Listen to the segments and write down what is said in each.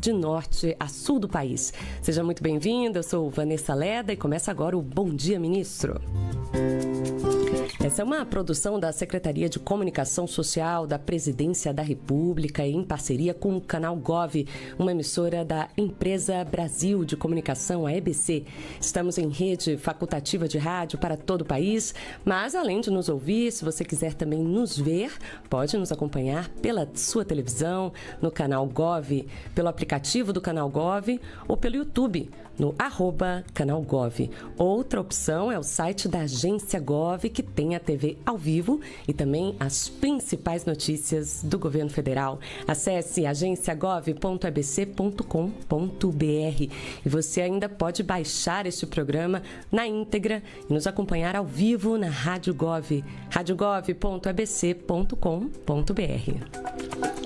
de norte a sul do país. Seja muito bem-vindo, eu sou Vanessa Leda e começa agora o Bom Dia, Ministro. Essa é uma produção da Secretaria de Comunicação Social da Presidência da República em parceria com o Canal Gov, uma emissora da Empresa Brasil de Comunicação, a EBC. Estamos em rede facultativa de rádio para todo o país, mas além de nos ouvir, se você quiser também nos ver, pode nos acompanhar pela sua televisão, no Canal Gov, pelo aplicativo do Canal Gov ou pelo YouTube, no @canalgov. Outra opção é o site da Agência Gov, que tem a TV ao vivo e também as principais notícias do governo federal. Acesse agenciagov.abc.com.br e você ainda pode baixar este programa na íntegra e nos acompanhar ao vivo na Rádio Gov, radiogov.abc.com.br.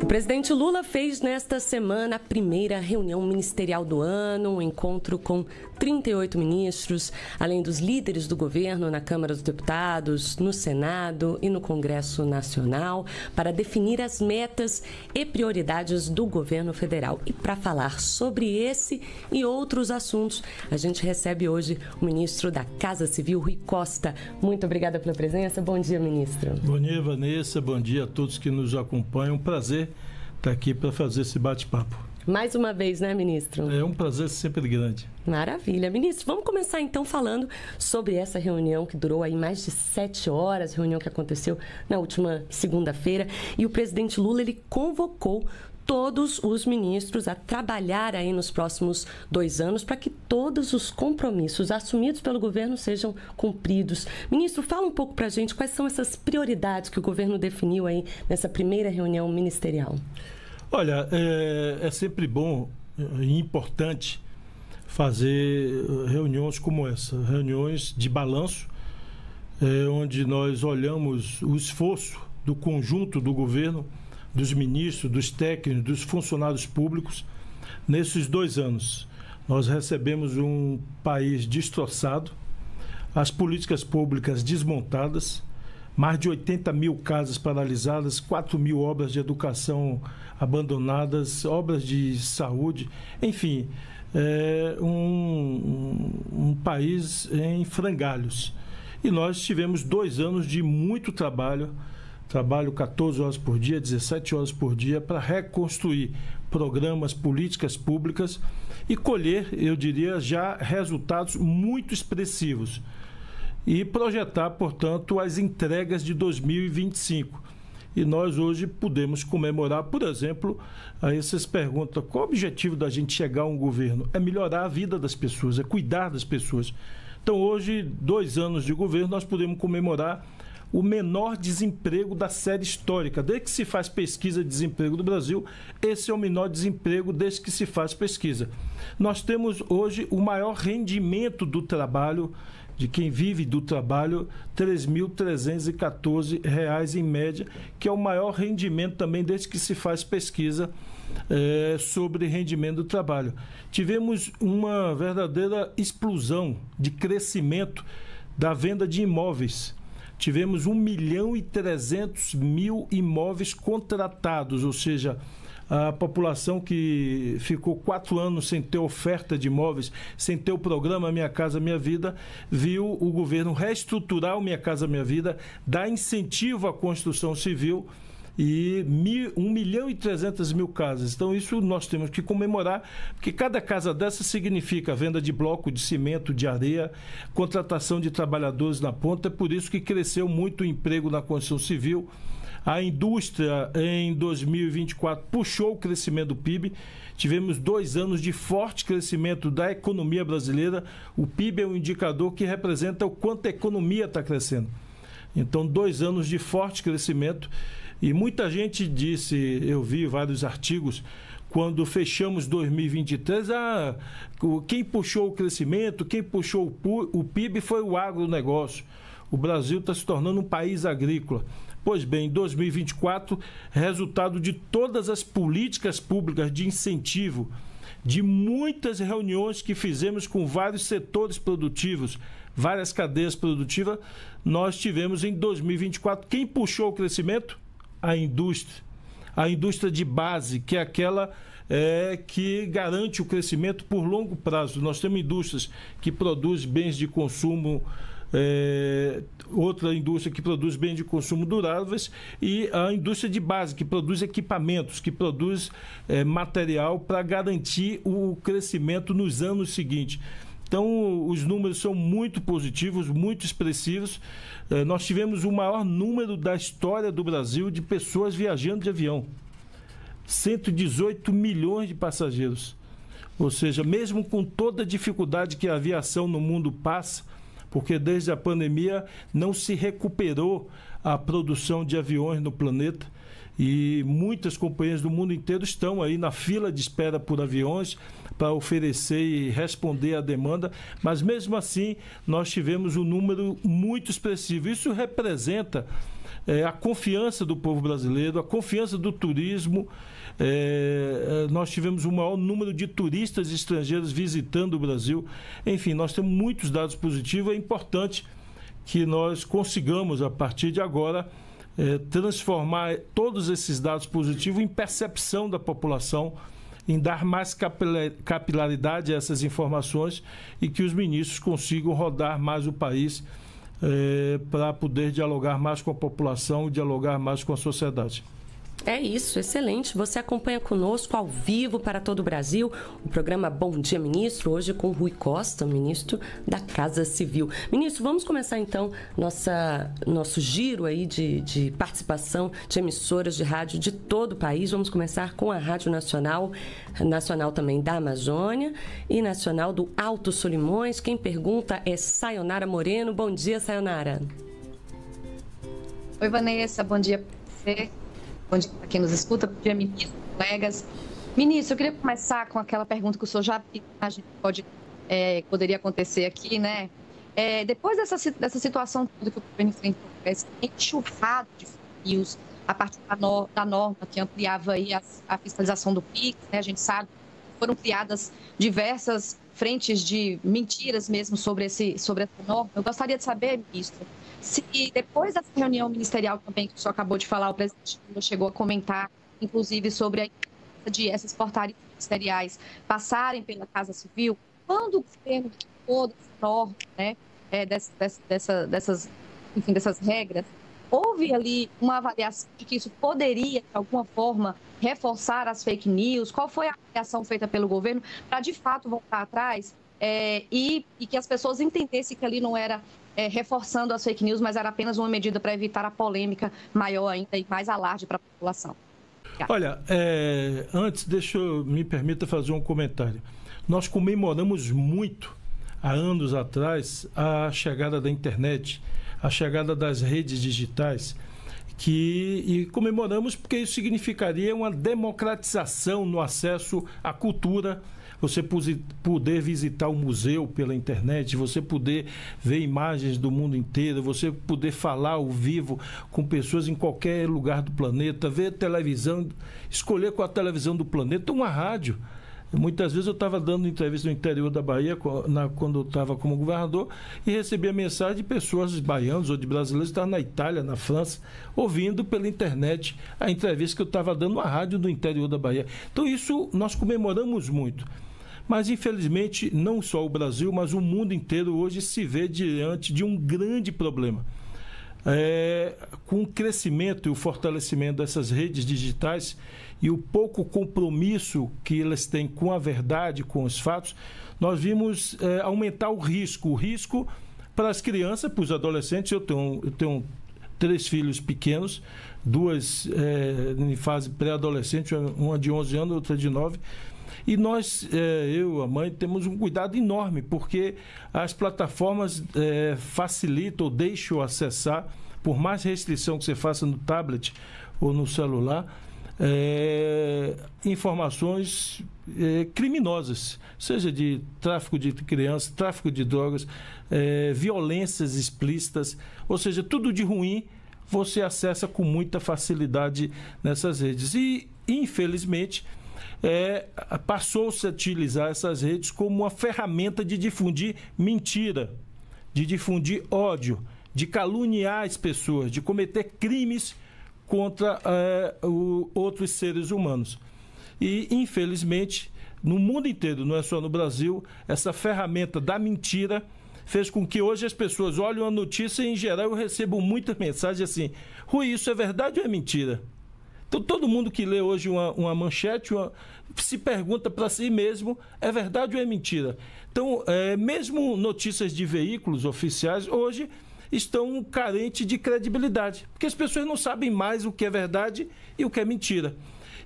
O presidente Lula fez nesta semana a primeira reunião ministerial do ano, um encontro com 38 ministros, além dos líderes do governo na Câmara dos Deputados, no Senado e no Congresso Nacional, para definir as metas e prioridades do governo federal. E para falar sobre esse e outros assuntos, a gente recebe hoje o ministro da Casa Civil, Rui Costa. Muito obrigada pela presença. Bom dia, ministro. Bom dia, Vanessa. Bom dia a todos que nos acompanham. Um prazer estar aqui para fazer esse bate-papo. Mais uma vez, né, ministro? É um prazer sempre grande. Maravilha. Ministro, vamos começar então falando sobre essa reunião que durou aí mais de 7 horas, reunião que aconteceu na última segunda-feira, e o presidente Lula, ele convocou todos os ministros a trabalhar aí nos próximos 2 anos para que todos os compromissos assumidos pelo governo sejam cumpridos. Ministro, fala um pouco para a gente quais são essas prioridades que o governo definiu aí nessa primeira reunião ministerial. Olha, é sempre bom e importante fazer reuniões como essa, reuniões de balanço, onde nós olhamos o esforço do conjunto do governo, dos ministros, dos técnicos, dos funcionários públicos, nesses 2 anos. Nós recebemos um país destroçado, as políticas públicas desmontadas, mais de 80 mil casas paralisadas, 4 mil obras de educação abandonadas, obras de saúde, enfim, um país em frangalhos. E nós tivemos 2 anos de muito trabalho 14 horas por dia, 17 horas por dia, para reconstruir programas, políticas públicas e colher, eu diria, já resultados muito expressivos. E projetar, portanto, as entregas de 2025. E nós hoje podemos comemorar, por exemplo, aí vocês perguntam, qual o objetivo da gente chegar a um governo? É melhorar a vida das pessoas, é cuidar das pessoas. Então, hoje, 2 anos de governo, nós podemos comemorar o menor desemprego da série histórica. Desde que se faz pesquisa de desemprego do Brasil, esse é o menor desemprego desde que se faz pesquisa. Nós temos hoje o maior rendimento do trabalho, de quem vive do trabalho, R$ 3.314 em média, que é o maior rendimento também desde que se faz pesquisa sobre rendimento do trabalho. Tivemos uma verdadeira explosão de crescimento da venda de imóveis. Tivemos 1.300.000 imóveis contratados, ou seja, a população que ficou 4 anos sem ter oferta de imóveis, sem ter o programa Minha Casa Minha Vida, viu o governo reestruturar o Minha Casa Minha Vida, dar incentivo à construção civil e 1.300.000 casas. Então, isso nós temos que comemorar, porque cada casa dessa significa venda de bloco de cimento, de areia, contratação de trabalhadores na ponta. É por isso que cresceu muito o emprego na construção civil. A indústria, em 2024, puxou o crescimento do PIB. Tivemos 2 anos de forte crescimento da economia brasileira. O PIB é um indicador que representa o quanto a economia está crescendo. Então, 2 anos de forte crescimento. E muita gente disse, eu vi vários artigos, quando fechamos 2023, quem puxou o crescimento, quem puxou o PIB foi o agronegócio. O Brasil está se tornando um país agrícola. Pois bem, em 2024, resultado de todas as políticas públicas de incentivo, de muitas reuniões que fizemos com vários setores produtivos, várias cadeias produtivas, nós tivemos em 2024, quem puxou o crescimento? A indústria de base, que é aquela que garante o crescimento por longo prazo. Nós temos indústrias que produzem bens de consumo, outra indústria que produz bens de consumo duráveis, e a indústria de base, que produz equipamentos, que produz material para garantir o crescimento nos anos seguintes. Então, os números são muito positivos, muito expressivos. Nós tivemos o maior número da história do Brasil de pessoas viajando de avião. 118 milhões de passageiros. Ou seja, mesmo com toda a dificuldade que a aviação no mundo passa, porque desde a pandemia não se recuperou a produção de aviões no planeta, e muitas companhias do mundo inteiro estão aí na fila de espera por aviões para oferecer e responder à demanda, mas mesmo assim nós tivemos um número muito expressivo. Isso representa a confiança do povo brasileiro, a confiança do turismo. Nós tivemos o maior número de turistas estrangeiros visitando o Brasil. Enfim, nós temos muitos dados positivos. É importante que nós consigamos, a partir de agora, transformar todos esses dados positivos em percepção da população, em dar mais capilaridade a essas informações, e que os ministros consigam rodar mais o país para poder dialogar mais com a população e dialogar mais com a sociedade. É isso, excelente. Você acompanha conosco ao vivo para todo o Brasil o programa Bom Dia Ministro, hoje com Rui Costa, ministro da Casa Civil. Ministro, vamos começar então nosso giro aí de participação de emissoras de rádio de todo o país. Vamos começar com a Rádio Nacional também da Amazônia e Nacional do Alto Solimões. Quem pergunta é Sayonara Moreno. Bom dia, Sayonara. Oi, Vanessa, bom dia para você. Bom dia para quem nos escuta, bom dia, ministro, colegas. Ministro, eu queria começar com aquela pergunta que o senhor já poderia acontecer aqui, né? Depois dessa situação toda que o governo enfrentou, essa enxurrada de fake news, a partir da norma que ampliava aí a fiscalização do PIX, né? A gente sabe que foram criadas diversas frentes de mentiras mesmo sobre essa norma. Eu gostaria de saber, ministro, se depois dessa reunião ministerial também, que o senhor acabou de falar, o presidente chegou a comentar, inclusive, sobre a importância de essas portarias ministeriais passarem pela Casa Civil, quando o governo toda essa norma, né, dessas regras, houve ali uma avaliação de que isso poderia, de alguma forma, reforçar as fake news? Qual foi a avaliação feita pelo governo para, de fato, voltar atrás e que as pessoas entendessem que ali não era reforçando as fake news, mas era apenas uma medida para evitar a polêmica maior ainda e mais alarde para a população? Olha, antes, me permita fazer um comentário. Nós comemoramos muito, há anos atrás, a chegada da internet, a chegada das redes digitais, e comemoramos porque isso significaria uma democratização no acesso à cultura, você poder visitar o museu pela internet, você poder ver imagens do mundo inteiro, você poder falar ao vivo com pessoas em qualquer lugar do planeta, ver televisão, escolher qual a televisão do planeta, uma rádio. Muitas vezes eu estava dando entrevista no interior da Bahia, quando eu estava como governador, e recebia mensagem de pessoas baianos ou de brasileiros que estavam na Itália, na França, ouvindo pela internet a entrevista que eu estava dando na rádio do interior da Bahia. Então isso nós comemoramos muito. Mas, infelizmente, não só o Brasil, mas o mundo inteiro hoje se vê diante de um grande problema. Com o crescimento e o fortalecimento dessas redes digitais e o pouco compromisso que elas têm com a verdade, com os fatos, nós vimos aumentar o risco para as crianças, para os adolescentes. Eu tenho 3 filhos pequenos, 2 em fase pré-adolescente, uma de 11 anos, outra de 9. E nós, eu, a mãe, temos um cuidado enorme, porque as plataformas facilitam ou deixam acessar, por mais restrição que você faça no tablet ou no celular, informações criminosas, seja de tráfico de crianças, tráfico de drogas, violências explícitas, ou seja, tudo de ruim você acessa com muita facilidade nessas redes. E, infelizmente, passou-se a utilizar essas redes como uma ferramenta de difundir mentira, de difundir ódio, de caluniar as pessoas, de cometer crimes contra outros seres humanos. E, infelizmente, no mundo inteiro, não é só no Brasil, essa ferramenta da mentira fez com que hoje as pessoas olhem a notícia e, em geral, eu recebo muitas mensagens assim: Rui, isso é verdade ou é mentira? Então, todo mundo que lê hoje uma manchete se pergunta para si mesmo: é verdade ou é mentira? Então, mesmo notícias de veículos oficiais hoje estão carentes de credibilidade, porque as pessoas não sabem mais o que é verdade e o que é mentira.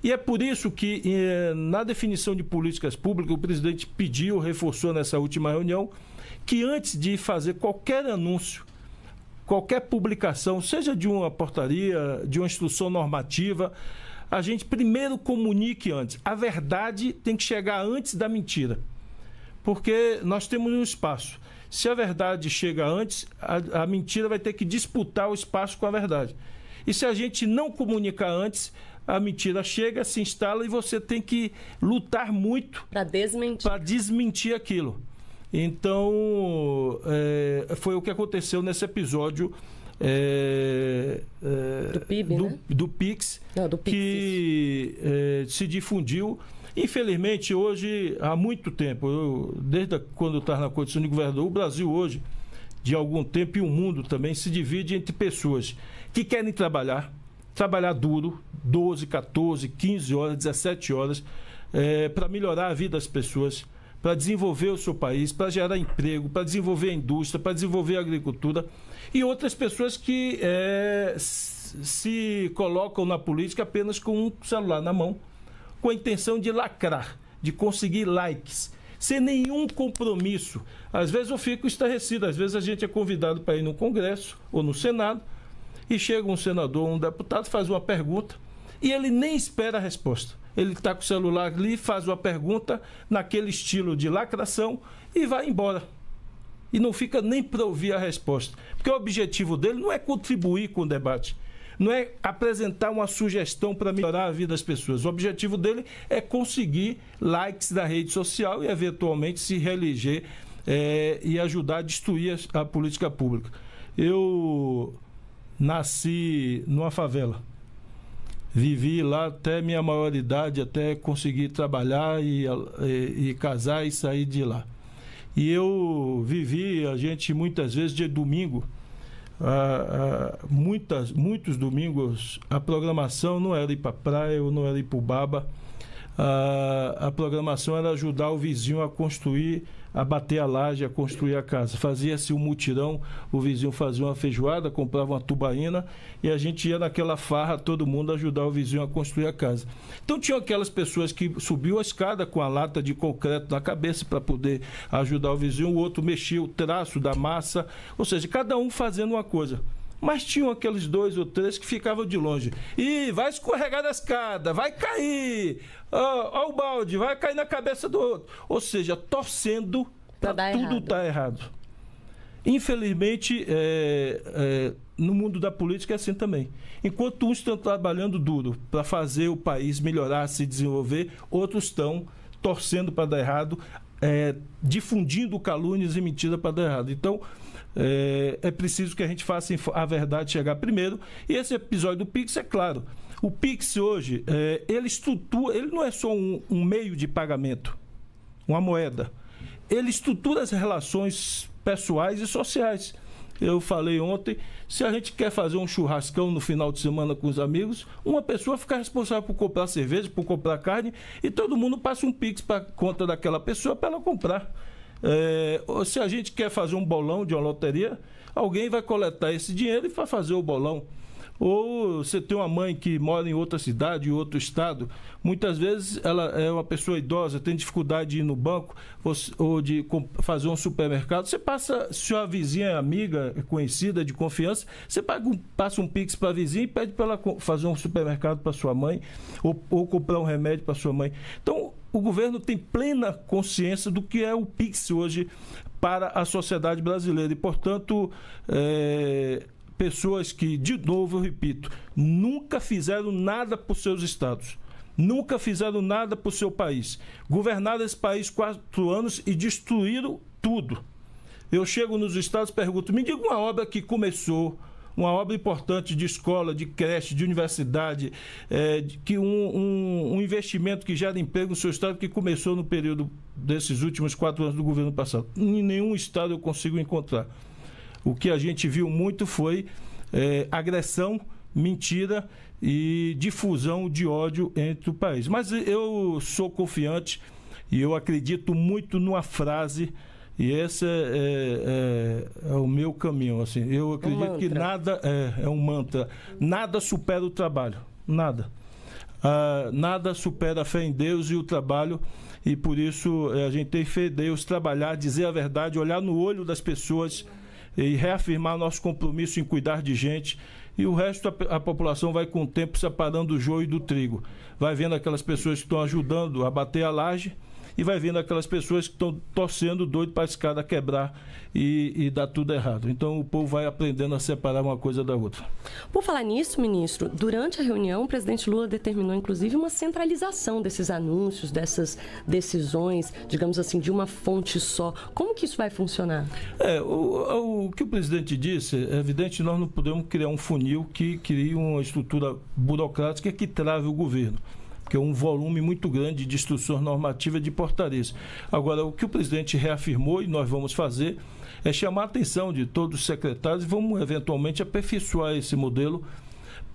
E é por isso que, na definição de políticas públicas, o presidente pediu, reforçou nessa última reunião, que antes de fazer qualquer anúncio, qualquer publicação, seja de uma portaria, de uma instrução normativa, a gente primeiro comunique antes. A verdade tem que chegar antes da mentira, porque nós temos um espaço. Se a verdade chega antes, a mentira vai ter que disputar o espaço com a verdade. E se a gente não comunicar antes, a mentira chega, se instala e você tem que lutar muito para desmentir aquilo. Então, foi o que aconteceu nesse episódio do PIB, né? do PIX, que se difundiu. Infelizmente, hoje, há muito tempo, desde quando eu estava na condição de governador, o Brasil hoje, de algum tempo, e o mundo também, se divide entre pessoas que querem trabalhar duro, 12, 14, 15 horas, 17 horas, para melhorar a vida das pessoas, para desenvolver o seu país, para gerar emprego, para desenvolver a indústria, para desenvolver a agricultura, e outras pessoas que se colocam na política apenas com um celular na mão, com a intenção de lacrar, de conseguir likes, sem nenhum compromisso. Às vezes eu fico estarrecido, às vezes a gente é convidado para ir no Congresso ou no Senado, e chega um senador, um deputado, faz uma pergunta, e ele nem espera a resposta. Ele está com o celular ali, faz uma pergunta naquele estilo de lacração e vai embora. E não fica nem para ouvir a resposta. Porque o objetivo dele não é contribuir com o debate, não é apresentar uma sugestão para melhorar a vida das pessoas. O objetivo dele é conseguir likes da rede social e, eventualmente, se reeleger e ajudar a destruir a política pública. Eu nasci numa favela. Vivi lá até minha maioridade, até conseguir trabalhar e casar e sair de lá. E eu vivi, a gente muitas vezes de domingo, muitos domingos, a programação não era ir para a praia ou não era ir para o Baba. A programação era ajudar o vizinho a construir, a bater a laje, a construir a casa. Fazia-se um mutirão, o vizinho fazia uma feijoada, comprava uma tubaína e a gente ia naquela farra, todo mundo ajudar o vizinho a construir a casa. Então tinham aquelas pessoas que subiam a escada com a lata de concreto na cabeça para poder ajudar o vizinho, o outro mexia o traço da massa, ou seja, cada um fazendo uma coisa. Mas tinham aqueles 2 ou 3 que ficavam de longe. E vai escorregar da escada, vai cair, ó o balde, vai cair na cabeça do outro. Ou seja, torcendo para tudo estar errado. Infelizmente, no mundo da política é assim também. Enquanto uns estão trabalhando duro para fazer o país melhorar, se desenvolver, outros estão torcendo para dar errado, difundindo calúnias e mentiras para dar errado. Então, é preciso que a gente faça a verdade chegar primeiro. E esse episódio do Pix, é claro, o Pix hoje, ele não é só um meio de pagamento, uma moeda. Ele estrutura as relações pessoais e sociais. Eu falei ontem, se a gente quer fazer um churrascão no final de semana com os amigos, uma pessoa fica responsável por comprar cerveja, por comprar carne, e todo mundo passa um Pix para a conta daquela pessoa para ela comprar. Se a gente quer fazer um bolão de uma loteria, alguém vai coletar esse dinheiro e vai fazer o bolão. Ou você tem uma mãe que mora em outra cidade, em outro estado, muitas vezes ela é uma pessoa idosa, tem dificuldade de ir no banco ou de fazer um supermercado. Você passa, se a vizinha é amiga, é conhecida, de confiança, você passa um Pix para a vizinha e pede para ela fazer um supermercado para sua mãe ou comprar um remédio para sua mãe. Então, o governo tem plena consciência do que é o Pix hoje para a sociedade brasileira e, portanto, pessoas que, de novo, eu repito, nunca fizeram nada por seus estados, nunca fizeram nada por seu país, governaram esse país 4 anos e destruíram tudo. Eu chego nos estados e pergunto, me diga uma obra que começou uma obra importante de escola, de creche, de universidade, que um investimento que gera emprego no seu estado, que começou no período desses últimos 4 anos do governo passado. Em nenhum estado eu consigo encontrar. O que a gente viu muito foi agressão, mentira e difusão de ódio entre o país. Mas eu sou confiante e eu acredito muito numa frase, e esse é o meu caminho. Assim. Eu acredito que nada é um mantra. Nada supera o trabalho. Nada. Nada supera a fé em Deus e o trabalho. E por isso a gente tem fé em Deus, trabalhar, dizer a verdade, olhar no olho das pessoas e reafirmar nosso compromisso em cuidar de gente. E o resto a população vai com o tempo separando o joio do trigo. Vai vendo aquelas pessoas que estão ajudando a bater a laje e vai vendo aquelas pessoas que estão torcendo doido para a escada quebrar e dar tudo errado. Então o povo vai aprendendo a separar uma coisa da outra. Por falar nisso, ministro, durante a reunião o presidente Lula determinou inclusive uma centralização desses anúncios, dessas decisões, digamos assim, de uma fonte só. Como que isso vai funcionar? O que o presidente disse, é evidente que nós não podemos criar um funil que crie uma estrutura burocrática que trave o governo, que é um volume muito grande de instruções normativas de portarias. Agora, o que o presidente reafirmou, e nós vamos fazer, é chamar a atenção de todos os secretários e vamos, eventualmente, aperfeiçoar esse modelo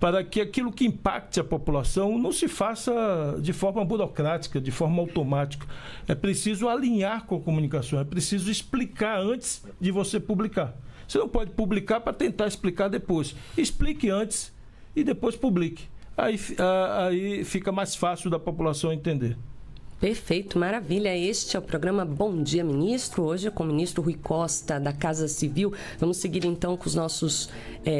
para que aquilo que impacte a população não se faça de forma burocrática, de forma automática. É preciso alinhar com a comunicação, é preciso explicar antes de você publicar. Você não pode publicar para tentar explicar depois. Explique antes e depois publique. Aí fica mais fácil da população entender. Perfeito, maravilha. Este é o programa Bom Dia, Ministro. Hoje com o ministro Rui Costa, da Casa Civil. Vamos seguir então com os nossos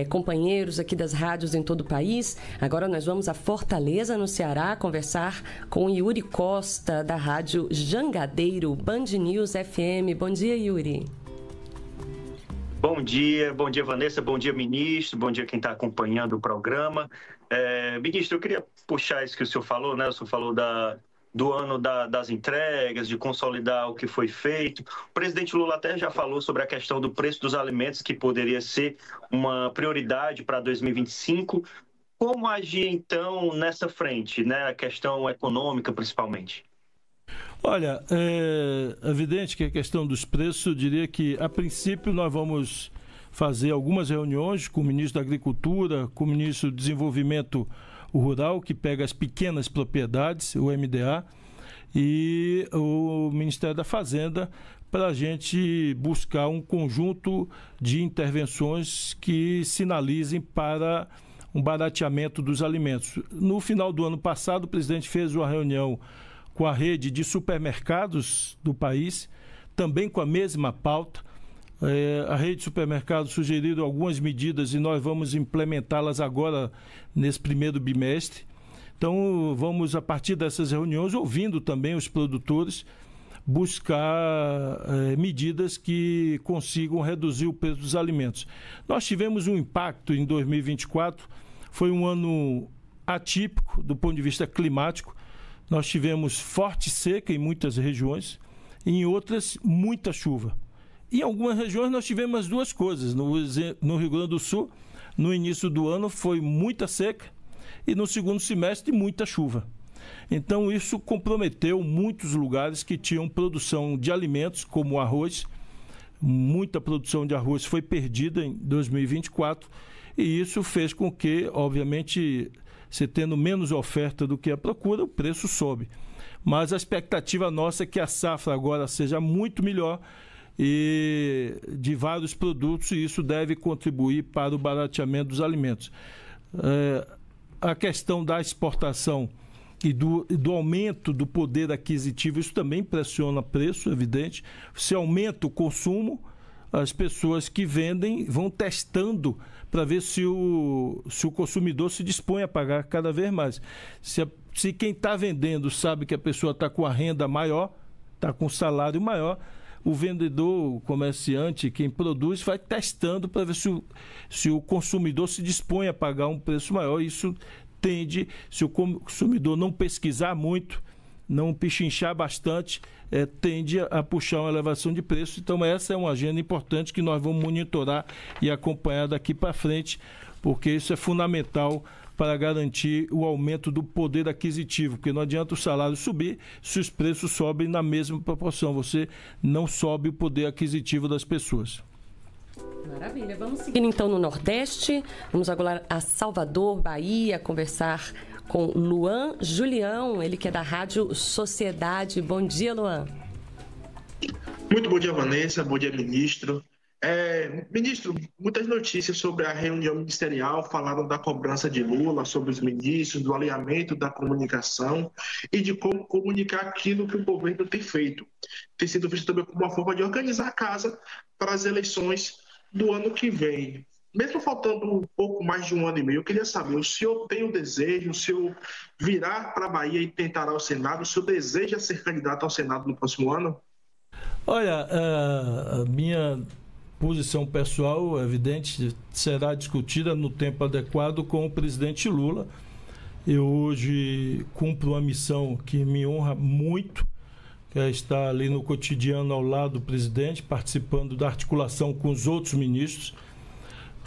companheiros aqui das rádios em todo o país. Agora nós vamos a Fortaleza, no Ceará, conversar com o Yuri Costa, da Rádio Jangadeiro, Band News FM. Bom dia, Yuri. Bom dia, Vanessa, bom dia, ministro, bom dia quem está acompanhando o programa. Ministro, eu queria puxar isso que o senhor falou, né? O senhor falou do ano das entregas, de consolidar o que foi feito. O presidente Lula até já falou sobre a questão do preço dos alimentos, que poderia ser uma prioridade para 2025. Como agir, então, nessa frente, né? A questão econômica, principalmente? Olha, é evidente que a questão dos preços, eu diria que, a princípio, nós vamos fazer algumas reuniões com o ministro da Agricultura, com o ministro do Desenvolvimento Rural, que pega as pequenas propriedades, o MDA, e o Ministério da Fazenda, para a gente buscar um conjunto de intervenções que sinalizem para um barateamento dos alimentos. No final do ano passado, o presidente fez uma reunião com a rede de supermercados do país, também com a mesma pauta. A rede de supermercados sugeriu algumas medidas e nós vamos implementá-las agora nesse primeiro bimestre. Então, vamos, a partir dessas reuniões, ouvindo também os produtores, buscar medidas que consigam reduzir o preço dos alimentos. Nós tivemos um impacto em 2024, foi um ano atípico do ponto de vista climático. Nós tivemos forte seca em muitas regiões, e em outras, muita chuva. Em algumas regiões nós tivemos as duas coisas. No Rio Grande do Sul, no início do ano, foi muita seca e no segundo semestre, muita chuva. Então, isso comprometeu muitos lugares que tinham produção de alimentos, como o arroz. Muita produção de arroz foi perdida em 2024 e isso fez com que, obviamente, se tendo menos oferta do que a procura, o preço sobe. Mas a expectativa nossa é que a safra agora seja muito melhor e de vários produtos, e isso deve contribuir para o barateamento dos alimentos. A questão da exportação e do aumento do poder aquisitivo, isso também pressiona preço, evidente. Se aumenta o consumo, as pessoas que vendem vão testando para ver se o consumidor se dispõe a pagar cada vez mais. Se quem está vendendo sabe que a pessoa está com a renda maior, está com o salário maior, o vendedor, o comerciante, quem produz, vai testando para ver se o consumidor se dispõe a pagar um preço maior. Isso tende, se o consumidor não pesquisar muito, não pichinchar bastante, tende a puxar uma elevação de preço. Então, essa é uma agenda importante que nós vamos monitorar e acompanhar daqui para frente, porque isso é fundamental para garantir o aumento do poder aquisitivo, porque não adianta o salário subir se os preços sobem na mesma proporção. Você não sobe o poder aquisitivo das pessoas. Maravilha. Vamos seguir então no Nordeste. Vamos agora a Salvador, Bahia, conversar com Luan Julião, ele que é da Rádio Sociedade. Bom dia, Luan. Muito bom dia, Vanessa. Bom dia, ministro. Ministro, muitas notícias sobre a reunião ministerial falaram da cobrança de Lula sobre os ministros, do alinhamento da comunicação e de como comunicar aquilo que o governo tem feito. Tem sido visto também como uma forma de organizar a casa para as eleições do ano que vem. Mesmo faltando um pouco mais de um ano e meio, eu queria saber, o senhor tem o desejo, o senhor virá para a Bahia e tentará o Senado, o senhor deseja ser candidato ao Senado no próximo ano? Olha, a minha posição pessoal, evidente, será discutida no tempo adequado com o presidente Lula. Eu hoje cumpro uma missão que me honra muito, que é estar ali no cotidiano ao lado do presidente, participando da articulação com os outros ministros.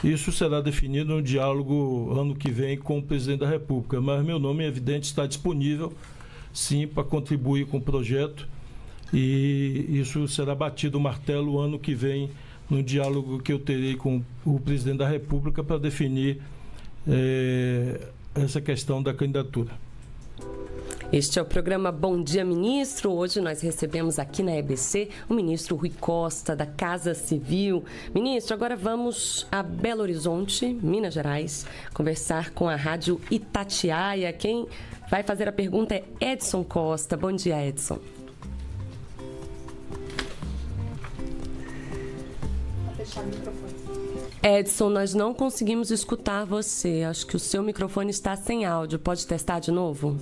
Isso será definido no diálogo ano que vem com o presidente da República. Mas meu nome, é evidente, está disponível, sim, para contribuir com o projeto. E isso será batido o martelo ano que vem, no diálogo que eu terei com o presidente da República para definir essa questão da candidatura. Este é o programa Bom Dia, Ministro. Hoje nós recebemos aqui na EBC o ministro Rui Costa, da Casa Civil. Ministro, agora vamos a Belo Horizonte, Minas Gerais, conversar com a Rádio Itatiaia. Quem vai fazer a pergunta é Edson Costa. Bom dia, Edson. Edson, nós não conseguimos escutar você. Acho que o seu microfone está sem áudio. Pode testar de novo?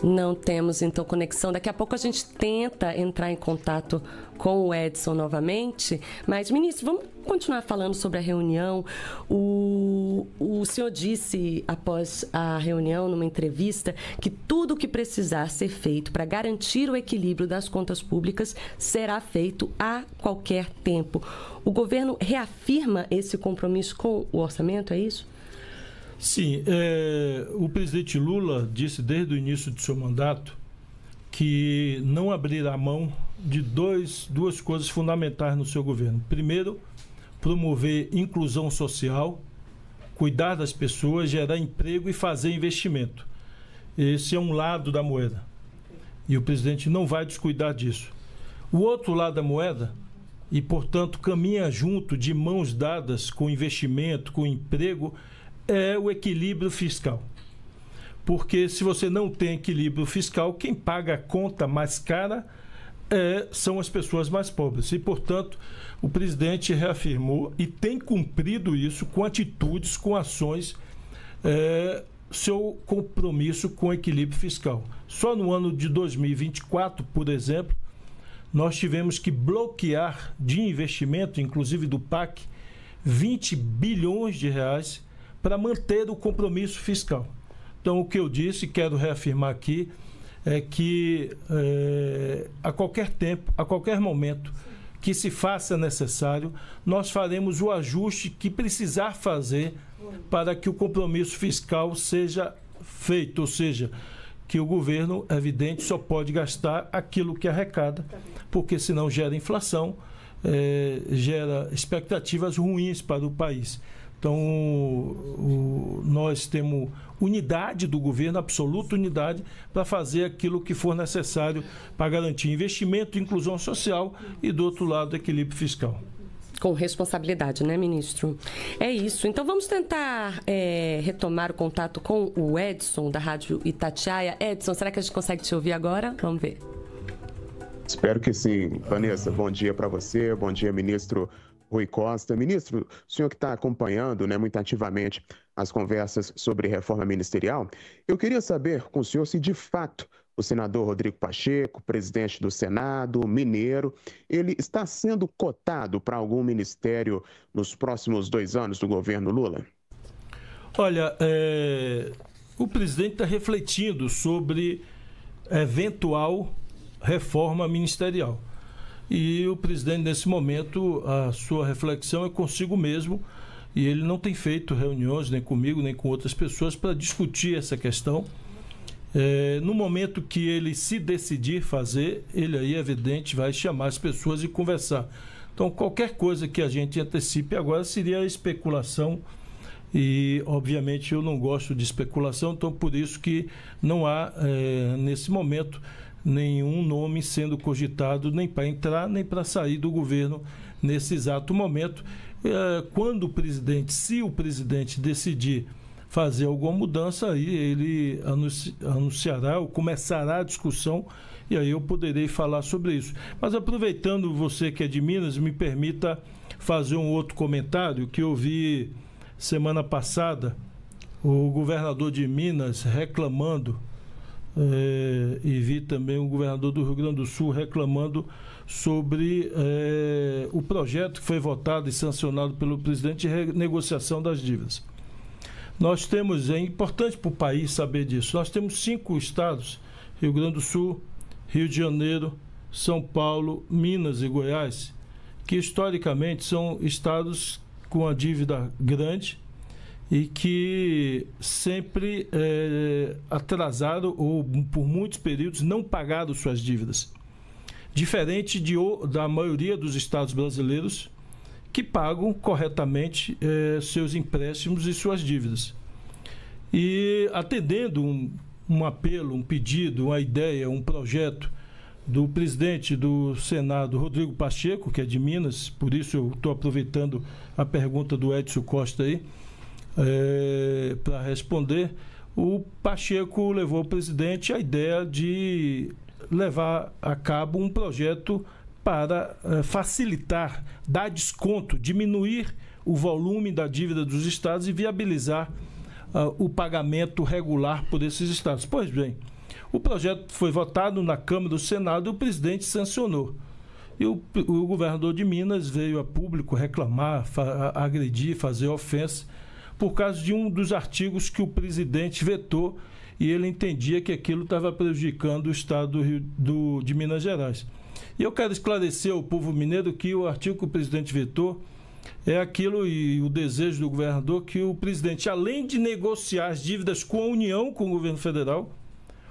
Não temos, então, conexão. Daqui a pouco a gente tenta entrar em contato com o Edson novamente. Mas, ministro, vamos continuar falando sobre a reunião. O senhor disse, após a reunião, numa entrevista, que tudo o que precisar ser feito para garantir o equilíbrio das contas públicas será feito a qualquer tempo. O governo reafirma esse compromisso com o orçamento, é isso? Sim, o presidente Lula disse desde o início de seu mandato que não abrirá mão de duas coisas fundamentais no seu governo. Primeiro, promover inclusão social, cuidar das pessoas, gerar emprego e fazer investimento. Esse é um lado da moeda. E o presidente não vai descuidar disso. O outro lado da moeda, e portanto caminha junto de mãos dadas com investimento, com emprego, é o equilíbrio fiscal. Porque se você não tem equilíbrio fiscal, quem paga a conta mais cara são as pessoas mais pobres. E, portanto, o presidente reafirmou e tem cumprido isso com atitudes, com ações, seu compromisso com o equilíbrio fiscal. Só no ano de 2024, por exemplo, nós tivemos que bloquear de investimento, inclusive do PAC, 20 bilhões de reais para manter o compromisso fiscal. Então, o que eu disse, quero reafirmar aqui, é que a qualquer tempo, a qualquer momento que se faça necessário, nós faremos o ajuste que precisar fazer para que o compromisso fiscal seja feito, ou seja, que o governo, é evidente, só pode gastar aquilo que arrecada, porque senão gera inflação, gera expectativas ruins para o país. Então, nós temos unidade do governo, absoluta unidade, para fazer aquilo que for necessário para garantir investimento, inclusão social e, do outro lado, equilíbrio fiscal. Com responsabilidade, né, ministro? É isso. Então, vamos tentar retomar o contato com o Edson, da Rádio Itatiaia. Edson, será que a gente consegue te ouvir agora? Vamos ver. Espero que sim. Vanessa, bom dia para você. Bom dia, ministro Rui Costa. Ministro, o senhor que está acompanhando, né, muito ativamente as conversas sobre reforma ministerial, eu queria saber com o senhor se de fato o senador Rodrigo Pacheco, presidente do Senado, mineiro, ele está sendo cotado para algum ministério nos próximos 2 anos do governo Lula? Olha, o presidente está refletindo sobre eventual reforma ministerial. E o presidente, nesse momento, a sua reflexão é consigo mesmo, e ele não tem feito reuniões, nem comigo, nem com outras pessoas, para discutir essa questão. No momento que ele se decidir fazer, ele aí, é evidente, vai chamar as pessoas e conversar. Então, qualquer coisa que a gente antecipe agora seria especulação, e, obviamente, eu não gosto de especulação, então, por isso que não há, nesse momento, nenhum nome sendo cogitado, nem para entrar, nem para sair do governo nesse exato momento. Quando o presidente, se o presidente decidir fazer alguma mudança, aí ele anunciará ou começará a discussão, e aí eu poderei falar sobre isso. Mas aproveitando você que é de Minas, me permita fazer um outro comentário que eu vi semana passada, o governador de Minas reclamando, e vi também o governador do Rio Grande do Sul reclamando sobre o projeto que foi votado e sancionado pelo presidente de renegociação das dívidas. Nós temos, é importante para o país saber disso, nós temos 5 estados, Rio Grande do Sul, Rio de Janeiro, São Paulo, Minas e Goiás, que historicamente são estados com a dívida grande e que sempre atrasaram ou por muitos períodos não pagaram suas dívidas. Diferente da maioria dos estados brasileiros que pagam corretamente seus empréstimos e suas dívidas. E atendendo um apelo, um pedido, uma ideia, um projeto do presidente do Senado, Rodrigo Pacheco, que é de Minas, por isso eu estou aproveitando a pergunta do Edson Costa aí, para responder. O Pacheco levou ao presidente a ideia de levar a cabo um projeto para facilitar, dar desconto, diminuir o volume da dívida dos estados e viabilizar o pagamento regular por esses estados. Pois bem, o projeto foi votado na Câmara do Senado e o presidente sancionou. E o governador de Minas veio a público reclamar, agredir, fazer ofensa, por causa de um dos artigos que o presidente vetou, e ele entendia que aquilo estava prejudicando o estado de Minas Gerais. E eu quero esclarecer ao povo mineiro que o artigo que o presidente vetou é aquilo, e o desejo do governador, que o presidente, além de negociar as dívidas com a União, com o governo federal,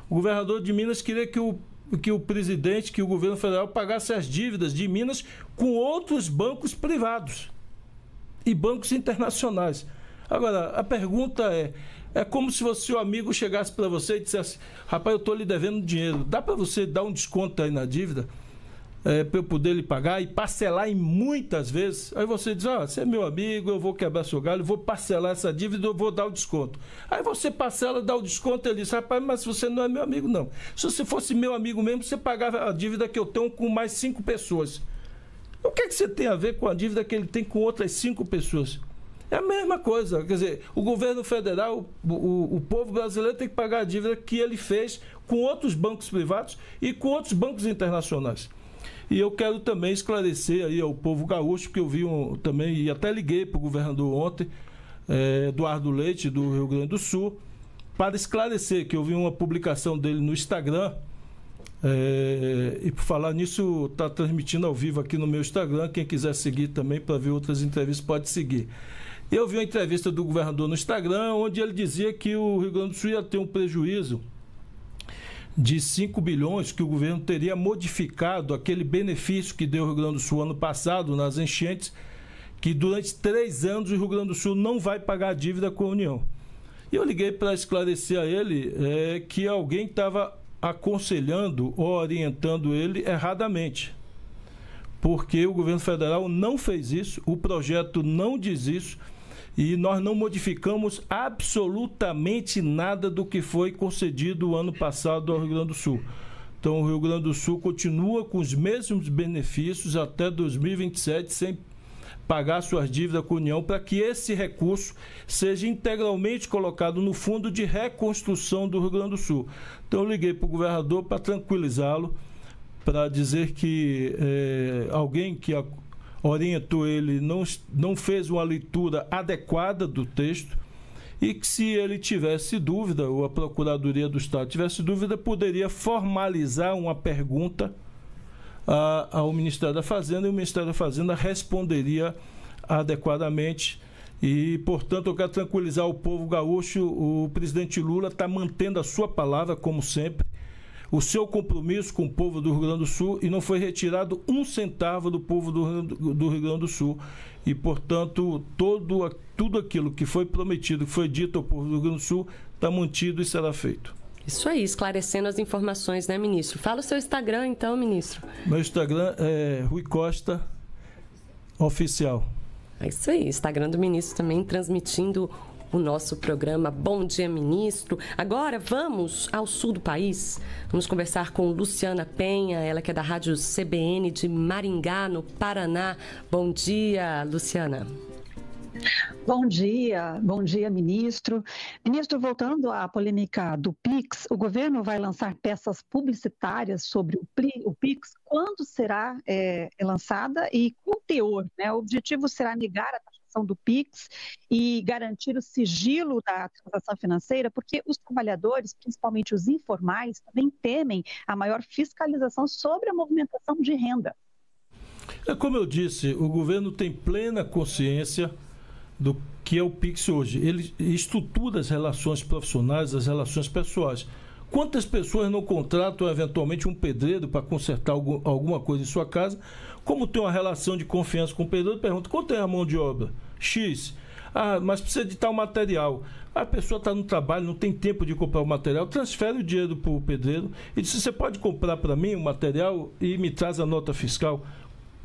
o governador de Minas queria que o presidente, que o governo federal pagasse as dívidas de Minas com outros bancos privados e bancos internacionais. Agora, a pergunta é como se o seu amigo chegasse para você e dissesse: rapaz, eu estou lhe devendo dinheiro, dá para você dar um desconto aí na dívida para eu poder lhe pagar e parcelar em muitas vezes? Aí você diz: você é meu amigo, eu vou quebrar seu galho, vou parcelar essa dívida, eu vou dar o desconto. Aí você parcela, dá o desconto, ele diz: rapaz, mas você não é meu amigo, não. Se você fosse meu amigo mesmo, você pagava a dívida que eu tenho com mais 5 pessoas. O que você tem a ver com a dívida que ele tem com outras 5 pessoas? É a mesma coisa. Quer dizer, o governo federal, o povo brasileiro tem que pagar a dívida que ele fez com outros bancos privados e com outros bancos internacionais. E eu quero também esclarecer aí ao povo gaúcho, que eu vi também, e até liguei para o governador ontem, Eduardo Leite, do Rio Grande do Sul, para esclarecer, que eu vi uma publicação dele no Instagram, e por falar nisso, está transmitindo ao vivo aqui no meu Instagram. Quem quiser seguir também para ver outras entrevistas pode seguir. Eu vi uma entrevista do governador no Instagram, onde ele dizia que o Rio Grande do Sul ia ter um prejuízo de 5 bilhões, que o governo teria modificado aquele benefício que deu o Rio Grande do Sul ano passado nas enchentes, que durante 3 anos o Rio Grande do Sul não vai pagar a dívida com a União. E eu liguei para esclarecer a ele que alguém estava aconselhando ou orientando ele erradamente, porque o governo federal não fez isso, o projeto não diz isso, e nós não modificamos absolutamente nada do que foi concedido o ano passado ao Rio Grande do Sul. Então, o Rio Grande do Sul continua com os mesmos benefícios até 2027, sem pagar suas dívidas com a União, para que esse recurso seja integralmente colocado no Fundo de Reconstrução do Rio Grande do Sul. Então, eu liguei para o governador para tranquilizá-lo, para dizer que alguém que orientou ele não fez uma leitura adequada do texto, e que, se ele tivesse dúvida, ou a Procuradoria do Estado tivesse dúvida, poderia formalizar uma pergunta ao Ministério da Fazenda, e o Ministério da Fazenda responderia adequadamente. E, portanto, eu quero tranquilizar o povo gaúcho. O presidente Lula está mantendo a sua palavra, como sempre, o seu compromisso com o povo do Rio Grande do Sul, e não foi retirado um centavo do povo do Rio Grande do Sul. E, portanto, tudo aquilo que foi prometido, que foi dito ao povo do Rio Grande do Sul, está mantido e será feito. Isso aí, esclarecendo as informações, né, ministro? Fala o seu Instagram, então, ministro. Meu Instagram é Rui Costa Oficial. É isso aí, Instagram do ministro também transmitindo o nosso programa Bom Dia, Ministro. Agora vamos ao sul do país. Vamos conversar com Luciana Penha, ela que é da Rádio CBN de Maringá, no Paraná. Bom dia, Luciana. Bom dia, ministro. Ministro, voltando à polêmica do Pix, o governo vai lançar peças publicitárias sobre o Pix. Quando será lançada e com teor, né? O objetivo será negar a taxação do Pix e garantir o sigilo da transação financeira, porque os trabalhadores, principalmente os informais, também temem a maior fiscalização sobre a movimentação de renda. Como eu disse, o governo tem plena consciência do que é o Pix hoje. Ele estrutura as relações profissionais, as relações pessoais. Quantas pessoas não contratam eventualmente um pedreiro para consertar alguma coisa em sua casa? Como tem uma relação de confiança com o pedreiro, pergunta: quanto é a mão de obra? X. Mas precisa de tal material. A pessoa está no trabalho, não tem tempo de comprar o material, transfere o dinheiro para o pedreiro e diz: você pode comprar para mim o material e me traz a nota fiscal?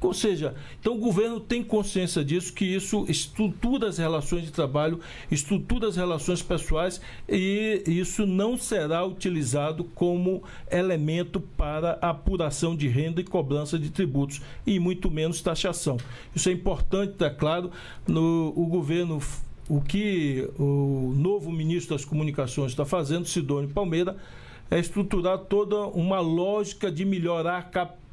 Ou seja, então o governo tem consciência disso, que isso estrutura as relações de trabalho, estrutura as relações pessoais, e isso não será utilizado como elemento para apuração de renda e cobrança de tributos, e muito menos taxação. Isso é importante, é claro, o governo, o que o novo ministro das Comunicações está fazendo, Sidônio Palmeira, é estruturar toda uma lógica de melhorar a capilaridade,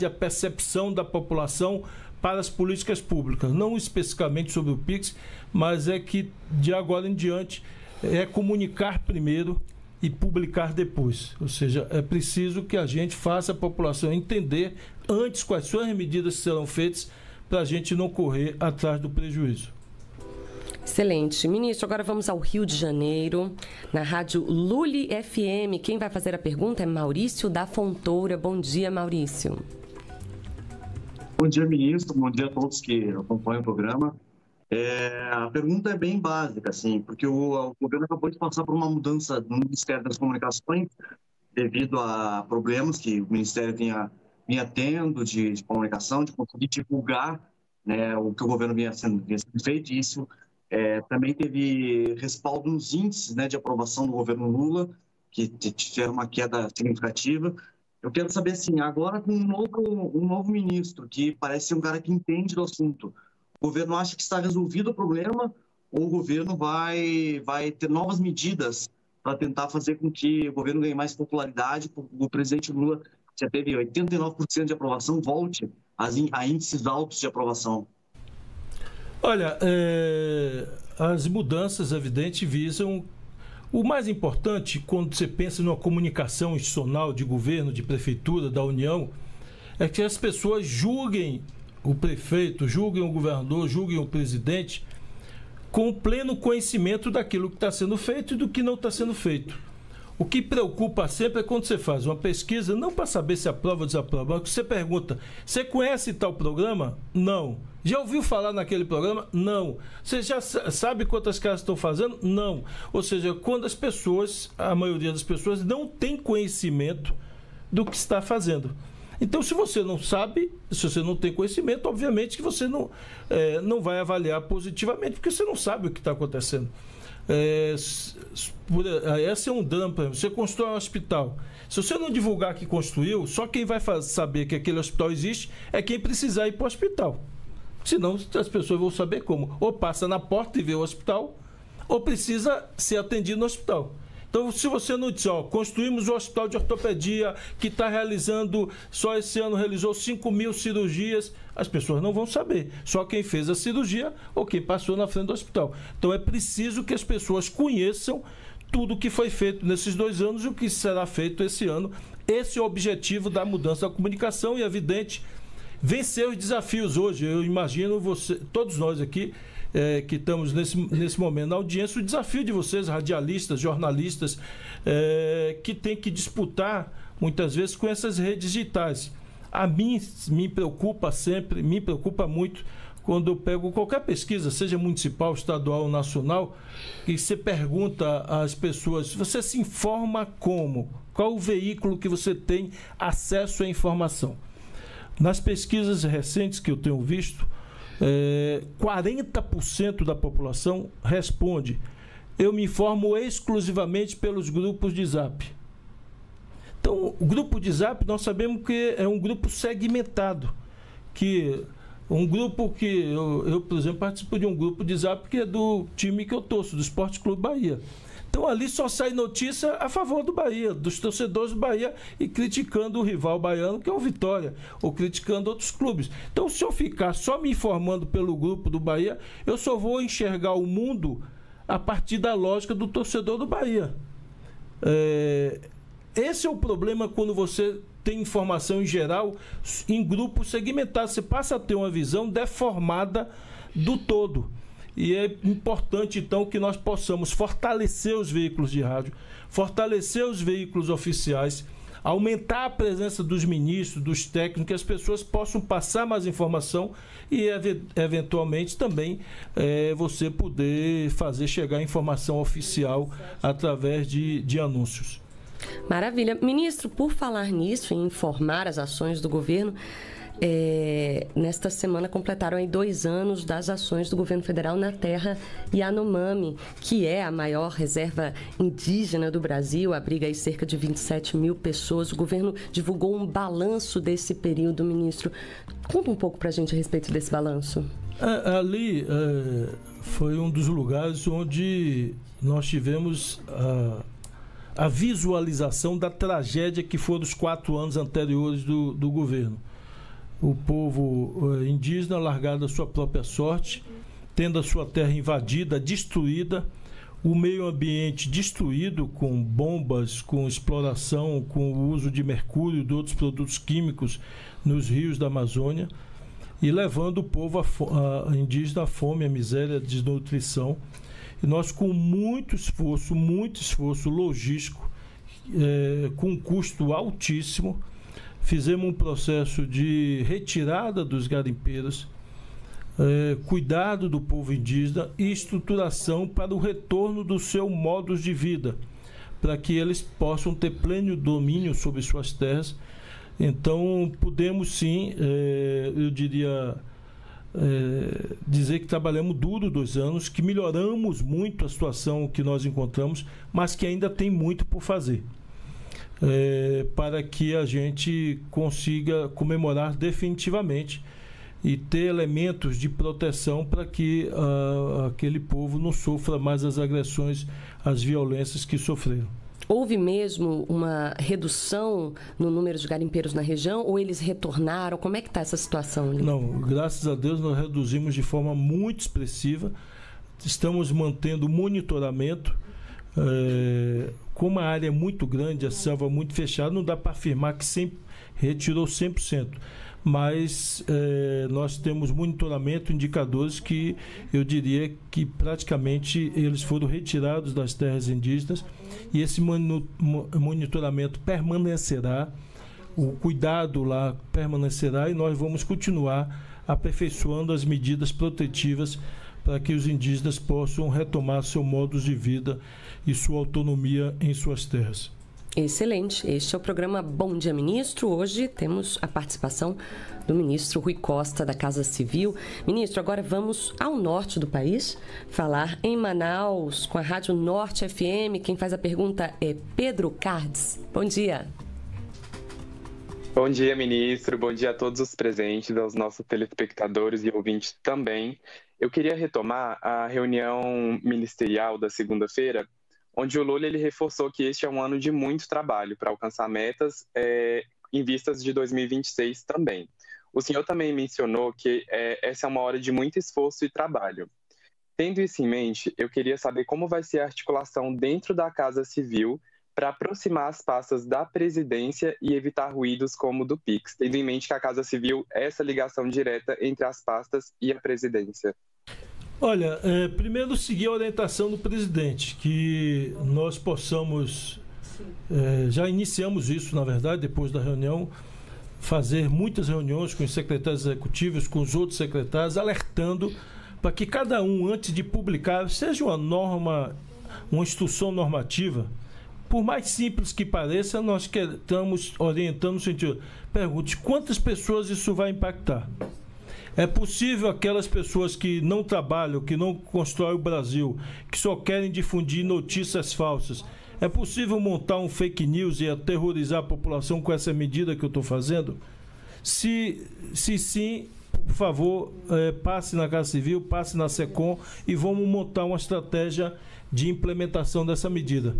a percepção da população para as políticas públicas, não especificamente sobre o Pix, mas é que de agora em diante é comunicar primeiro e publicar depois. Ou seja, é preciso que a gente faça a população entender antes quais são as medidas que serão feitas para a gente não correr atrás do prejuízo. Excelente. Ministro, agora vamos ao Rio de Janeiro, na rádio Luli FM. Quem vai fazer a pergunta é Maurício da Fontoura. Bom dia, Maurício. Bom dia, ministro. Bom dia a todos que acompanham o programa. A pergunta é bem básica, assim, porque o governo acabou de passar por uma mudança no Ministério das Comunicações devido a problemas que o Ministério vinha tendo de comunicação, de conseguir divulgar, né, o que o governo vinha sendo feito, e isso também teve respaldo nos índices, né, de aprovação do governo Lula, que tiveram uma queda significativa. Eu quero saber, assim, agora com um novo ministro, que parece ser um cara que entende do assunto, o governo acha que está resolvido o problema, ou o governo vai ter novas medidas para tentar fazer com que o governo ganhe mais popularidade? O presidente Lula já teve 89% de aprovação, volte a índices altos de aprovação. Olha, as mudanças, evidente, visam... O mais importante, quando você pensa numa comunicação institucional de governo, de prefeitura, da União, é que as pessoas julguem o prefeito, julguem o governador, julguem o presidente com pleno conhecimento daquilo que está sendo feito e do que não está sendo feito. O que preocupa sempre é quando você faz uma pesquisa, não para saber se aprova ou desaprova, mas você pergunta: você conhece tal programa? Não. Já ouviu falar naquele programa? Não. Você já sabe quantas casas estão fazendo? Não. Ou seja, quando as pessoas, a maioria das pessoas, não tem conhecimento do que está fazendo. Então, se você não sabe, se você não tem conhecimento, obviamente que você não vai avaliar positivamente, porque você não sabe o que está acontecendo. Esse é um drama. Por exemplo, você constrói um hospital. Se você não divulgar que construiu, só quem vai saber que aquele hospital existe é quem precisar ir para o hospital. Senão as pessoas vão saber como. Ou passa na porta e vê o hospital, ou precisa ser atendido no hospital. Então, se você não disser, construímos o hospital de ortopedia que está realizando, só esse ano realizou 5.000 cirurgias, as pessoas não vão saber. Só quem fez a cirurgia ou quem passou na frente do hospital. Então, é preciso que as pessoas conheçam tudo o que foi feito nesses 2 anos e o que será feito esse ano. Esse é o objetivo da mudança da comunicação e, é evidente, vencer os desafios hoje. Eu imagino todos nós aqui, que estamos nesse momento na audiência, o desafio de vocês, radialistas, jornalistas, que tem que disputar muitas vezes com essas redes digitais. A mim me preocupa sempre, me preocupa muito quando eu pego qualquer pesquisa, seja municipal, estadual ou nacional, e você pergunta às pessoas, você se informa como? Qual o veículo que você tem acesso à informação? Nas pesquisas recentes que eu tenho visto, 40% da população responde: eu me informo exclusivamente pelos grupos de Zap. Então, o grupo de Zap, nós sabemos que é um grupo segmentado, um grupo que eu, por exemplo, participo de um grupo de Zap que é do time que eu torço, do Esporte Clube Bahia. Então, ali só sai notícia a favor do Bahia, dos torcedores do Bahia, e criticando o rival baiano, que é o Vitória, ou criticando outros clubes. Então, se eu ficar só me informando pelo grupo do Bahia, eu só vou enxergar o mundo a partir da lógica do torcedor do Bahia. Esse é o problema quando você tem informação em geral em grupos segmentados. Você passa a ter uma visão deformada do todo. E é importante, então, que nós possamos fortalecer os veículos de rádio, fortalecer os veículos oficiais, aumentar a presença dos ministros, dos técnicos, que as pessoas possam passar mais informação e, eventualmente, também você poder fazer chegar a informação oficial através de anúncios. Maravilha. Ministro, por falar nisso, em informar as ações do governo, nesta semana completaram aí 2 anos das ações do governo federal na terra Yanomami, que é a maior reserva indígena do Brasil, abriga aí cerca de 27 mil pessoas. O governo divulgou um balanço desse período, ministro. Conta um pouco para a gente a respeito desse balanço. Ali foi um dos lugares onde nós tivemos a visualização da tragédia que foram os 4 anos anteriores do governo. O povo indígena largado à sua própria sorte, tendo a sua terra invadida, destruída, o meio ambiente destruído com bombas, com exploração, com o uso de mercúrio e de outros produtos químicos nos rios da Amazônia, e levando o povo indígena à fome, à miséria, à desnutrição. E nós, com muito esforço logístico, com um custo altíssimo, fizemos um processo de retirada dos garimpeiros, cuidado do povo indígena e estruturação para o retorno do seu modo de vida, para que eles possam ter pleno domínio sobre suas terras. Então, podemos sim, eu diria, dizer que trabalhamos duro 2 anos, que melhoramos muito a situação que nós encontramos, mas que ainda tem muito por fazer. Para que a gente consiga comemorar definitivamente e ter elementos de proteção para que aquele povo não sofra mais as agressões, as violências que sofreram. Houve mesmo uma redução no número de garimpeiros na região ou eles retornaram? Como é que está essa situação ali? Não, graças a Deus nós reduzimos de forma muito expressiva. Estamos mantendo monitoramento. Como a área é muito grande, a selva é muito fechada, não dá para afirmar que sempre retirou 100%. Mas nós temos monitoramento, indicadores que eu diria que praticamente eles foram retirados das terras indígenas, e esse monitoramento permanecerá, o cuidado lá permanecerá, e nós vamos continuar aperfeiçoando as medidas protetivas para que os indígenas possam retomar seu modo de vida e sua autonomia em suas terras. Excelente. Este é o programa Bom Dia Ministro. Hoje temos a participação do ministro Rui Costa, da Casa Civil. Ministro, agora vamos ao norte do país, falar em Manaus, com a Rádio Norte FM. Quem faz a pergunta é Pedro Cardes. Bom dia. Bom dia, ministro. Bom dia a todos os presentes, aos nossos telespectadores e ouvintes também. Eu queria retomar a reunião ministerial da segunda-feira, onde o Lula ele reforçou que este é um ano de muito trabalho para alcançar metas em vistas de 2026 também. O senhor também mencionou que essa é uma hora de muito esforço e trabalho. Tendo isso em mente, eu queria saber como vai ser a articulação dentro da Casa Civil para aproximar as pastas da presidência e evitar ruídos como o do PIX, tendo em mente que a Casa Civil é essa ligação direta entre as pastas e a presidência. Olha, primeiro seguir a orientação do presidente, que nós possamos, já iniciamos isso, na verdade, depois da reunião, fazer muitas reuniões com os secretários executivos, com os outros secretários, alertando para que cada um, antes de publicar, seja uma norma, uma instrução normativa, por mais simples que pareça, nós estamos orientando no sentido, pergunte quantas pessoas isso vai impactar. É possível aquelas pessoas que não trabalham, que não constroem o Brasil, que só querem difundir notícias falsas, é possível montar um fake news e aterrorizar a população com essa medida que eu estou fazendo? Se sim, por favor, passe na Casa Civil, passe na SECOM e vamos montar uma estratégia de implementação dessa medida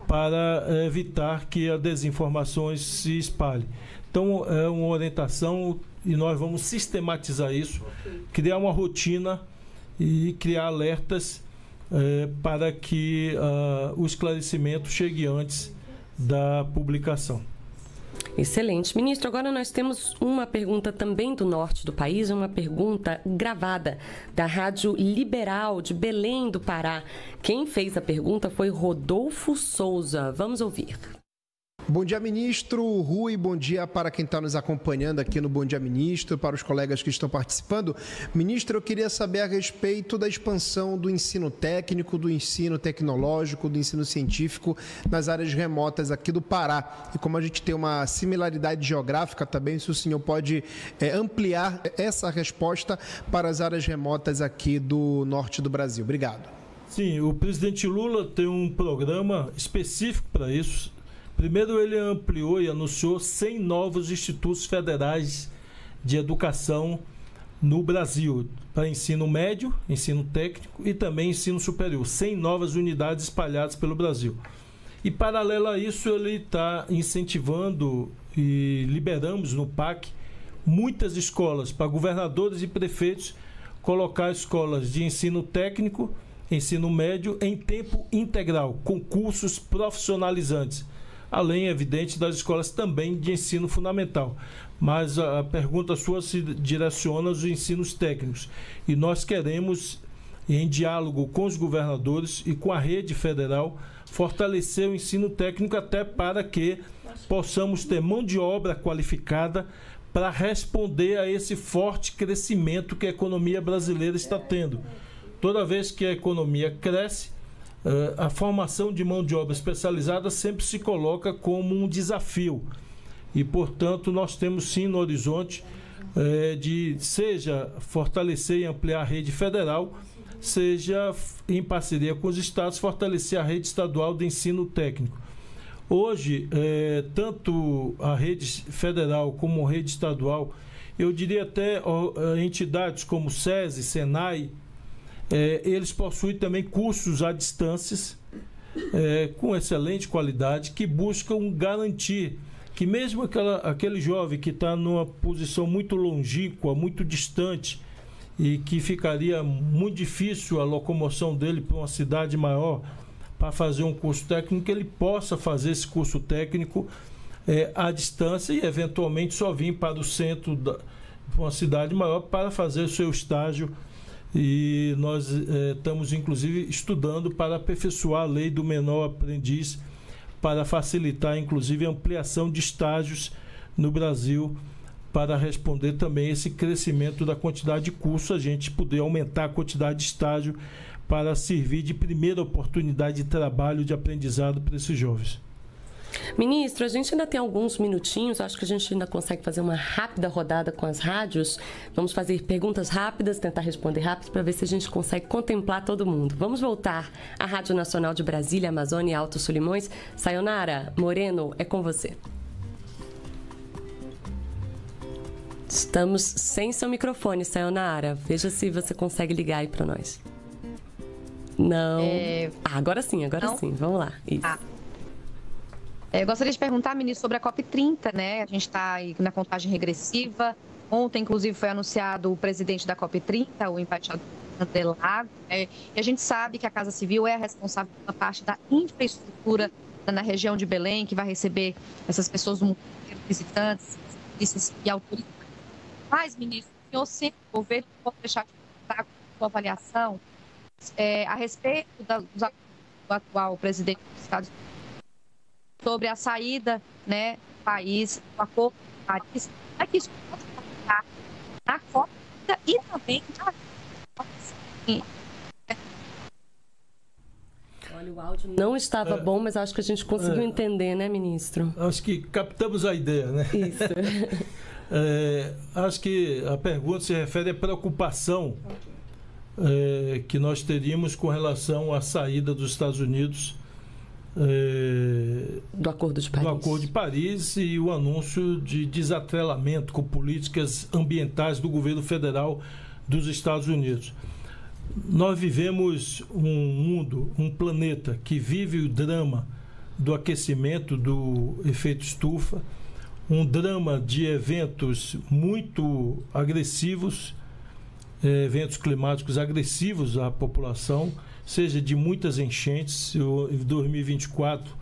para evitar que a desinformação se espalhe. Então, é uma orientação e nós vamos sistematizar isso, criar uma rotina e criar alertas para que o esclarecimento chegue antes da publicação. Excelente. Ministro, agora nós temos uma pergunta também do norte do país, uma pergunta gravada da Rádio Liberal de Belém do Pará. Quem fez a pergunta foi Rodolfo Souza. Vamos ouvir. Bom dia, ministro Rui. Bom dia para quem está nos acompanhando aqui no Bom Dia, Ministro, para os colegas que estão participando. Ministro, eu queria saber a respeito da expansão do ensino técnico, do ensino tecnológico, do ensino científico nas áreas remotas aqui do Pará. E como a gente tem uma similaridade geográfica também, se o senhor pode ampliar essa resposta para as áreas remotas aqui do norte do Brasil. Obrigado. Sim, o presidente Lula tem um programa específico para isso. Primeiro, ele ampliou e anunciou 100 novos institutos federais de educação no Brasil, para ensino médio, ensino técnico e também ensino superior. 100 novas unidades espalhadas pelo Brasil. E, paralelo a isso, ele está incentivando e liberamos no PAC muitas escolas para governadores e prefeitos colocar escolas de ensino técnico, ensino médio em tempo integral, com cursos profissionalizantes. Além, é evidente, das escolas também de ensino fundamental. Mas a pergunta sua se direciona aos ensinos técnicos. E nós queremos, em diálogo com os governadores e com a rede federal, fortalecer o ensino técnico até para que possamos ter mão de obra qualificada para responder a esse forte crescimento que a economia brasileira está tendo. Toda vez que a economia cresce, a formação de mão de obra especializada sempre se coloca como um desafio e, portanto, nós temos sim no horizonte de seja fortalecer e ampliar a rede federal, seja em parceria com os estados fortalecer a rede estadual de ensino técnico. Hoje, tanto a rede federal como a rede estadual, eu diria até entidades como SESI, SENAI, eles possuem também cursos à distância com excelente qualidade que buscam garantir que mesmo aquele jovem que está numa posição muito longínqua, muito distante e que ficaria muito difícil a locomoção dele para uma cidade maior para fazer um curso técnico, ele possa fazer esse curso técnico à distância e eventualmente só vir para o centro de uma cidade maior para fazer o seu estágio. E nós estamos, inclusive, estudando para aperfeiçoar a lei do menor aprendiz, para facilitar, inclusive, a ampliação de estágios no Brasil, para responder também esse crescimento da quantidade de cursos, a gente poder aumentar a quantidade de estágio para servir de primeira oportunidade de trabalho, de aprendizado para esses jovens. Ministro, a gente ainda tem alguns minutinhos, acho que a gente ainda consegue fazer uma rápida rodada com as rádios. Vamos fazer perguntas rápidas, tentar responder rápido para ver se a gente consegue contemplar todo mundo. Vamos voltar à Rádio Nacional de Brasília, Amazônia e Altos Solimões. Sayonara Moreno, é com você. Estamos sem seu microfone, Sayonara. Veja se você consegue ligar aí para nós. Não. Agora sim, não? sim. Vamos lá. Isso. Eu gostaria de perguntar, ministro, sobre a COP30, né? A gente está aí na contagem regressiva. Ontem, inclusive, foi anunciado o presidente da COP30, o embaixador André Lago. E a gente sabe que a Casa Civil é a responsável pela parte da infraestrutura na região de Belém, que vai receber essas pessoas do mundo inteiro, visitantes, e autoridades. Mas, ministro, o senhor sempre, o governo, pode deixar de contar com a sua avaliação a respeito do atual presidente dos Estados Unidos sobre a saída, né, do país, do Acordo de Paris, para que isso possa aplicar na COP e também na Olha, o áudio não estava bom, mas acho que a gente conseguiu entender, né, ministro? Acho que captamos a ideia, né? Isso. Acho que a pergunta se refere à preocupação que nós teríamos com relação à saída dos Estados Unidos do Acordo de Paris. Do Acordo de Paris e o anúncio de desatrelamento com políticas ambientais do governo federal dos Estados Unidos. Nós vivemos um mundo, um planeta que vive o drama do aquecimento, do efeito estufa, um drama de eventos muito agressivos, eventos climáticos agressivos à população, seja de muitas enchentes. Em 2024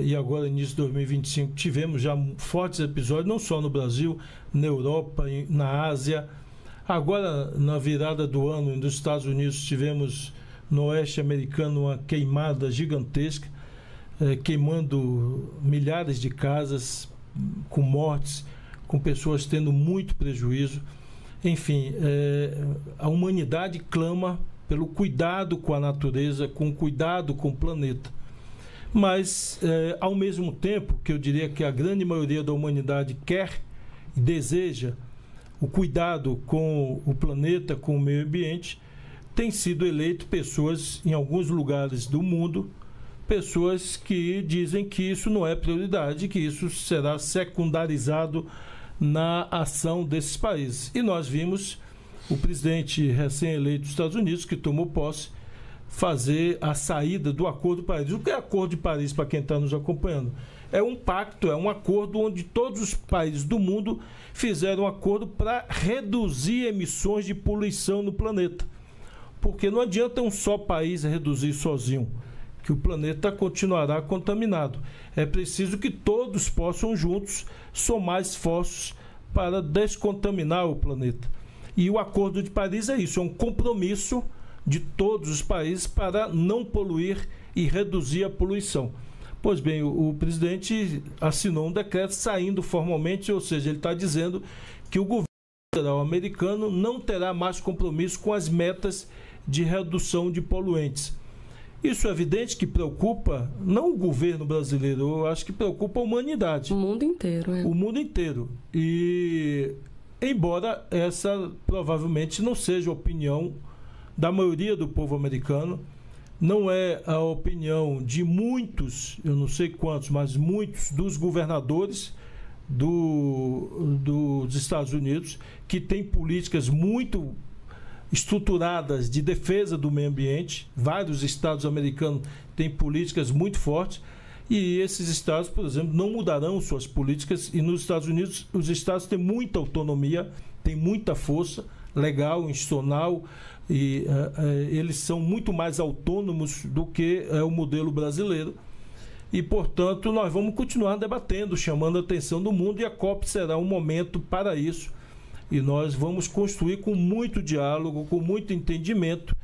e agora início de 2025 tivemos já fortes episódios, não só no Brasil, na Europa, na Ásia. Agora, na virada do ano, nos Estados Unidos, tivemos no oeste americano uma queimada gigantesca, queimando milhares de casas, com mortes, com pessoas tendo muito prejuízo. Enfim, a humanidade clama pelo cuidado com a natureza, com cuidado com o planeta. Mas, ao mesmo tempo, que eu diria que a grande maioria da humanidade quer e deseja o cuidado com o planeta, com o meio ambiente, tem sido eleito pessoas, em alguns lugares do mundo, pessoas que dizem que isso não é prioridade, que isso será secundarizado na ação desses países. E nós vimos o presidente recém-eleito dos Estados Unidos, que tomou posse, fazer a saída do Acordo de Paris. O que é Acordo de Paris, para quem está nos acompanhando? É um pacto, é um acordo onde todos os países do mundo fizeram um acordo para reduzir emissões de poluição no planeta. Porque não adianta um só país reduzir sozinho, que o planeta continuará contaminado. É preciso que todos possam juntos somar esforços para descontaminar o planeta. E o Acordo de Paris é isso, é um compromisso de todos os países para não poluir e reduzir a poluição. Pois bem, o presidente assinou um decreto saindo formalmente, ou seja, ele está dizendo que o governo federal americano não terá mais compromisso com as metas de redução de poluentes. Isso é evidente que preocupa não o governo brasileiro, eu acho que preocupa a humanidade. O mundo inteiro, O mundo inteiro. E, embora essa provavelmente não seja a opinião da maioria do povo americano, não é a opinião de muitos, eu não sei quantos, mas muitos dos governadores dos Estados Unidos, que têm políticas muito estruturadas de defesa do meio ambiente. Vários estados americanos têm políticas muito fortes e esses estados, por exemplo, não mudarão suas políticas. E nos Estados Unidos, os estados têm muita autonomia, têm muita força legal, institucional, e eles são muito mais autônomos do que o modelo brasileiro. E, portanto, nós vamos continuar debatendo, chamando a atenção do mundo, e a COP será um momento para isso. E nós vamos construir com muito diálogo, com muito entendimento,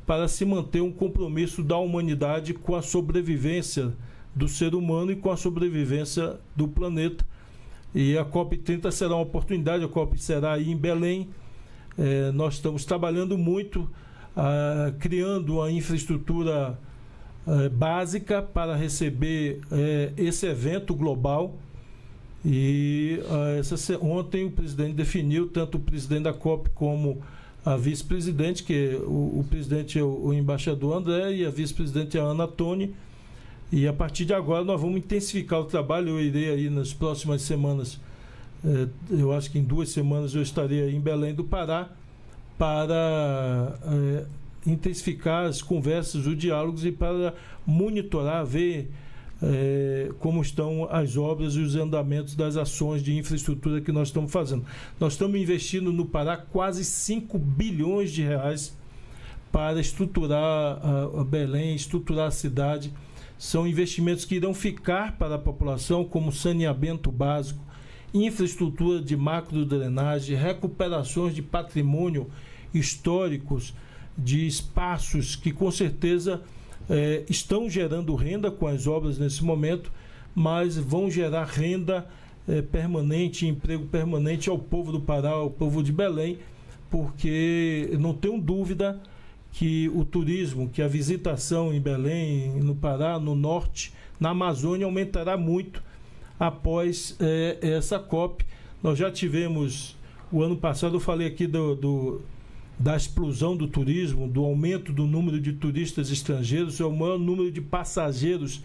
para se manter um compromisso da humanidade com a sobrevivência do ser humano e com a sobrevivência do planeta. E a COP30 será uma oportunidade, a COP será aí em Belém. Nós estamos trabalhando muito, criando uma infraestrutura básica para receber esse evento global. E ontem o presidente definiu, tanto o presidente da COP como a vice-presidente, que o presidente é o embaixador André e a vice-presidente é a Ana Toni. E a partir de agora nós vamos intensificar o trabalho. Eu irei aí nas próximas semanas, eu acho que em 2 semanas eu estarei aí em Belém do Pará para intensificar as conversas, os diálogos e para monitorar, ver como estão as obras e os andamentos das ações de infraestrutura que nós estamos fazendo. Nós estamos investindo no Pará quase 5 bilhões de reais para estruturar a Belém, estruturar a cidade. São investimentos que irão ficar para a população, como saneamento básico, infraestrutura de macrodrenagem, recuperações de patrimônio históricos, de espaços que com certeza estão gerando renda com as obras nesse momento, mas vão gerar renda permanente, emprego permanente ao povo do Pará, ao povo de Belém, porque não tenho dúvida que o turismo, que a visitação em Belém, no Pará, no norte, na Amazônia, aumentará muito após essa COP. Nós já tivemos, o ano passado eu falei aqui da explosão do turismo, do aumento do número de turistas estrangeiros, é o maior número de passageiros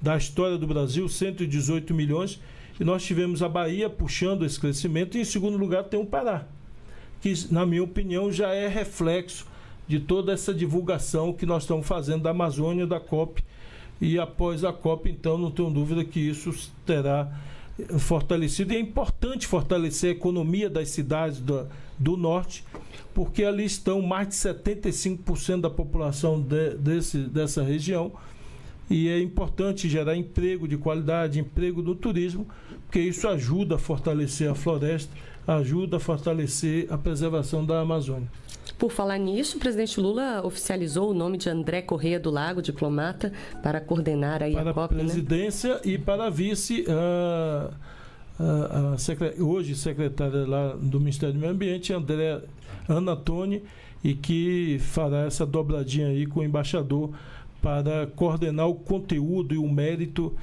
da história do Brasil, 118 milhões, e nós tivemos a Bahia puxando esse crescimento, e em segundo lugar tem o Pará, que na minha opinião já é reflexo de toda essa divulgação que nós estamos fazendo da Amazônia, da COP, e após a COP, então, não tenho dúvida que isso terá fortalecido, e é importante fortalecer a economia das cidades do norte, porque ali estão mais de 75% da população dessa região, e é importante gerar emprego de qualidade, emprego do turismo, porque isso ajuda a fortalecer a floresta, ajuda a fortalecer a preservação da Amazônia. Por falar nisso, o presidente Lula oficializou o nome de André Correia do Lago, diplomata, para coordenar aí a COP, para a presidência, né? E para a vice, hoje secretária lá do Ministério do Meio Ambiente, Ana Toni, e que fará essa dobradinha aí com o embaixador para coordenar o conteúdo e o mérito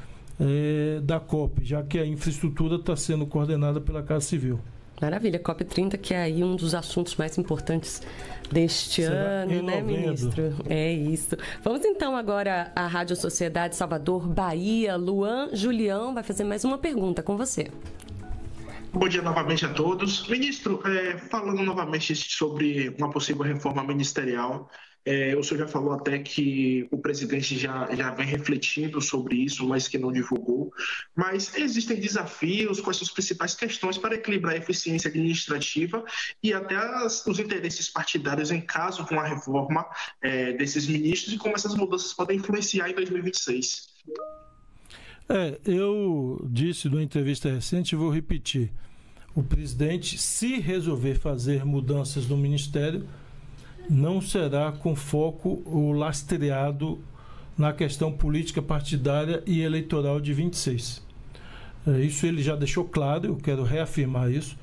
da COP, já que a infraestrutura está sendo coordenada pela Casa Civil. Maravilha, COP30, que é aí um dos assuntos mais importantes deste ano, né, ministro? É isso. Vamos então agora à Rádio Sociedade Salvador, Bahia. Luan Julião vai fazer mais uma pergunta com você. Bom dia novamente a todos. Ministro, falando novamente sobre uma possível reforma ministerial, o senhor já falou até que o presidente já vem refletindo sobre isso, mas que não divulgou. Mas existem desafios, quais são as principais questões para equilibrar a eficiência administrativa e até os interesses partidários em caso de uma reforma desses ministros e como essas mudanças podem influenciar em 2026? Eu disse numa entrevista recente e vou repetir. O presidente, se resolver fazer mudanças no ministério, não será com foco ou lastreado na questão política partidária e eleitoral de 26. Isso ele já deixou claro, eu quero reafirmar isso.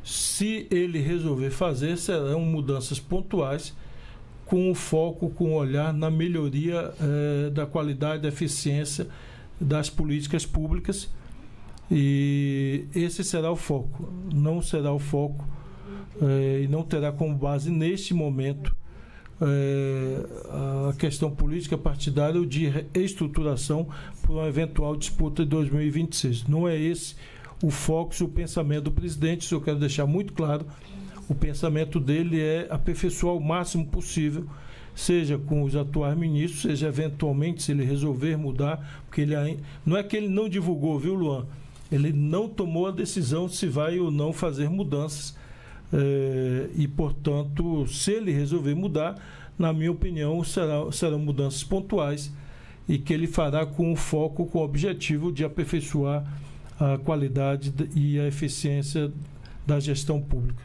Se ele resolver fazer, serão mudanças pontuais com o foco, com o olhar na melhoria da qualidade, da eficiência das políticas públicas, e esse será o foco. Não será o foco e não terá como base neste momento a questão política partidária ou de estruturação para uma eventual disputa de 2026. Não é esse o foco, o pensamento do presidente. Isso eu quero deixar muito claro. O pensamento dele é aperfeiçoar o máximo possível, seja com os atuais ministros, seja eventualmente, se ele resolver mudar, porque não é que ele não divulgou, viu, Luan? Ele não tomou a decisão se vai ou não fazer mudanças. E, portanto, se ele resolver mudar, na minha opinião, serão mudanças pontuais e que ele fará com o foco, com o objetivo de aperfeiçoar a qualidade e a eficiência da gestão pública.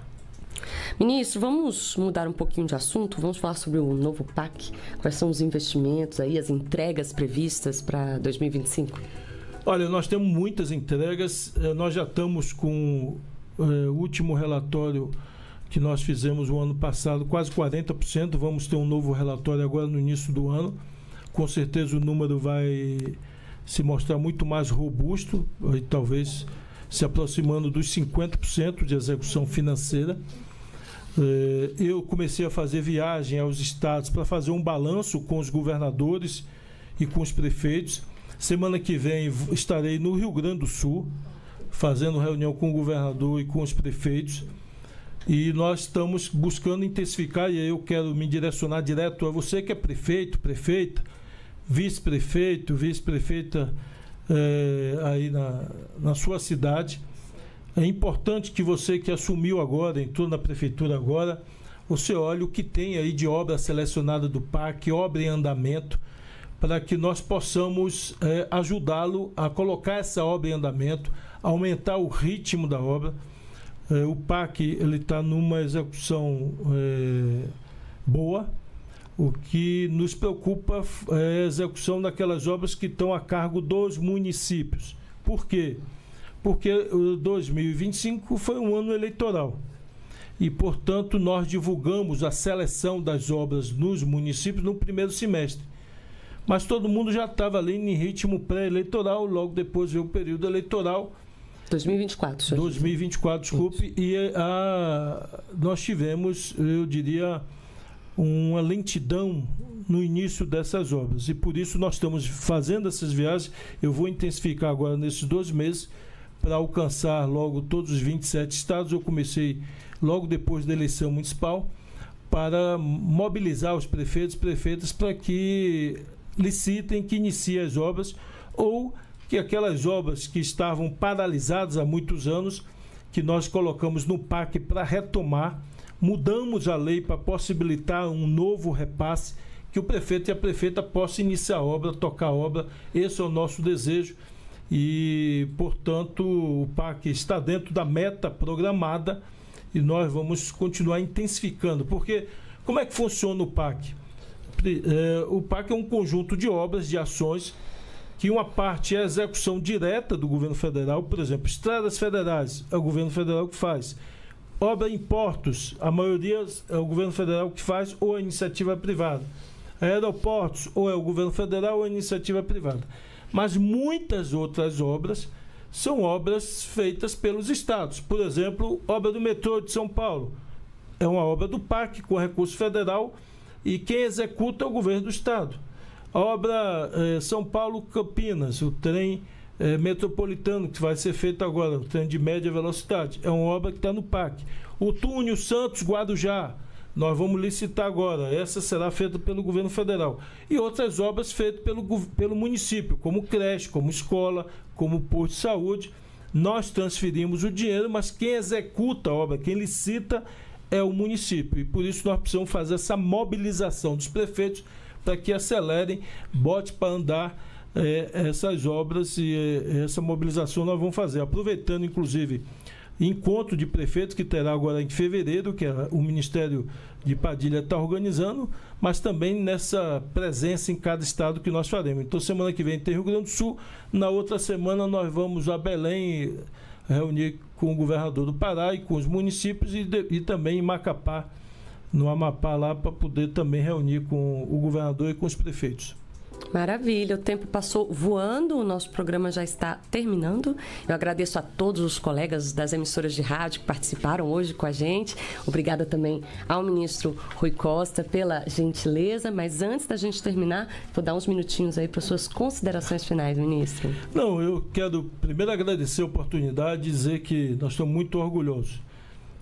Ministro, vamos mudar um pouquinho de assunto, vamos falar sobre o novo PAC, quais são os investimentos aí, as entregas previstas para 2025? Olha, nós temos muitas entregas, nós já estamos com o último relatório que nós fizemos o ano passado, quase 40%, vamos ter um novo relatório agora no início do ano, com certeza o número vai se mostrar muito mais robusto, e talvez se aproximando dos 50% de execução financeira. Eu comecei a fazer viagem aos estados para fazer um balanço com os governadores e com os prefeitos. Semana que vem estarei no Rio Grande do Sul, fazendo reunião com o governador e com os prefeitos. E nós estamos buscando intensificar, e aí eu quero me direcionar direto a você que é prefeito, prefeita, vice-prefeito, vice-prefeita aí na sua cidade. É importante que você que assumiu agora, entrou na prefeitura agora, você olhe o que tem aí de obra selecionada do PAC, obra em andamento, para que nós possamos ajudá-lo a colocar essa obra em andamento, aumentar o ritmo da obra. O PAC está numa execução boa. O que nos preocupa é a execução daquelas obras que estão a cargo dos municípios. Por quê? Porque o 2025 foi um ano eleitoral. E, portanto, nós divulgamos a seleção das obras nos municípios no primeiro semestre. Mas todo mundo já estava ali em ritmo pré-eleitoral, logo depois veio o período eleitoral. 2024. 2024, desculpe. E nós tivemos, eu diria, uma lentidão no início dessas obras. E por isso nós estamos fazendo essas viagens. Eu vou intensificar agora nesses 2 meses para alcançar logo todos os 27 estados. Eu comecei logo depois da eleição municipal para mobilizar os prefeitos e prefeitas para que licitem, que iniciem as obras, ou que aquelas obras que estavam paralisadas há muitos anos, que nós colocamos no PAC para retomar, mudamos a lei para possibilitar um novo repasse, que o prefeito e a prefeita possam iniciar a obra, tocar a obra. Esse é o nosso desejo e, portanto, o PAC está dentro da meta programada e nós vamos continuar intensificando. Porque como é que funciona o PAC? O PAC é um conjunto de obras, de ações, que uma parte é a execução direta do governo federal, por exemplo, estradas federais, é o governo federal que faz. Obra em portos, a maioria é o governo federal que faz ou a iniciativa privada. Aeroportos, ou é o governo federal ou a iniciativa privada. Mas muitas outras obras são obras feitas pelos estados. Por exemplo, obra do metrô de São Paulo. É uma obra do PAC com recurso federal e quem executa é o governo do estado. A obra São Paulo-Campinas, o trem metropolitano que vai ser feito agora, o trem de média velocidade, é uma obra que está no PAC. O túnel Santos-Guarujá, nós vamos licitar agora, essa será feita pelo governo federal. E outras obras feitas pelo município, como creche, como escola, como posto de saúde. Nós transferimos o dinheiro, mas quem executa a obra, quem licita, é o município. E por isso nós precisamos fazer essa mobilização dos prefeitos para que acelerem, bote para andar essas obras, e essa mobilização nós vamos fazer. Aproveitando, inclusive, encontro de prefeitos que terá agora em fevereiro, que o Ministério de Padilha está organizando, mas também nessa presença em cada estado que nós faremos. Então, semana que vem tem Rio Grande do Sul, na outra semana nós vamos a Belém reunir com o governador do Pará e com os municípios e também em Macapá, no Amapá, lá para poder também reunir com o governador e com os prefeitos. Maravilha, o tempo passou voando, o nosso programa já está terminando. Eu agradeço a todos os colegas das emissoras de rádio que participaram hoje com a gente. Obrigada também ao ministro Rui Costa pela gentileza, mas antes da gente terminar, vou dar uns minutinhos aí para suas considerações finais, ministro. Não, eu quero primeiro agradecer a oportunidade de dizer que nós estamos muito orgulhosos.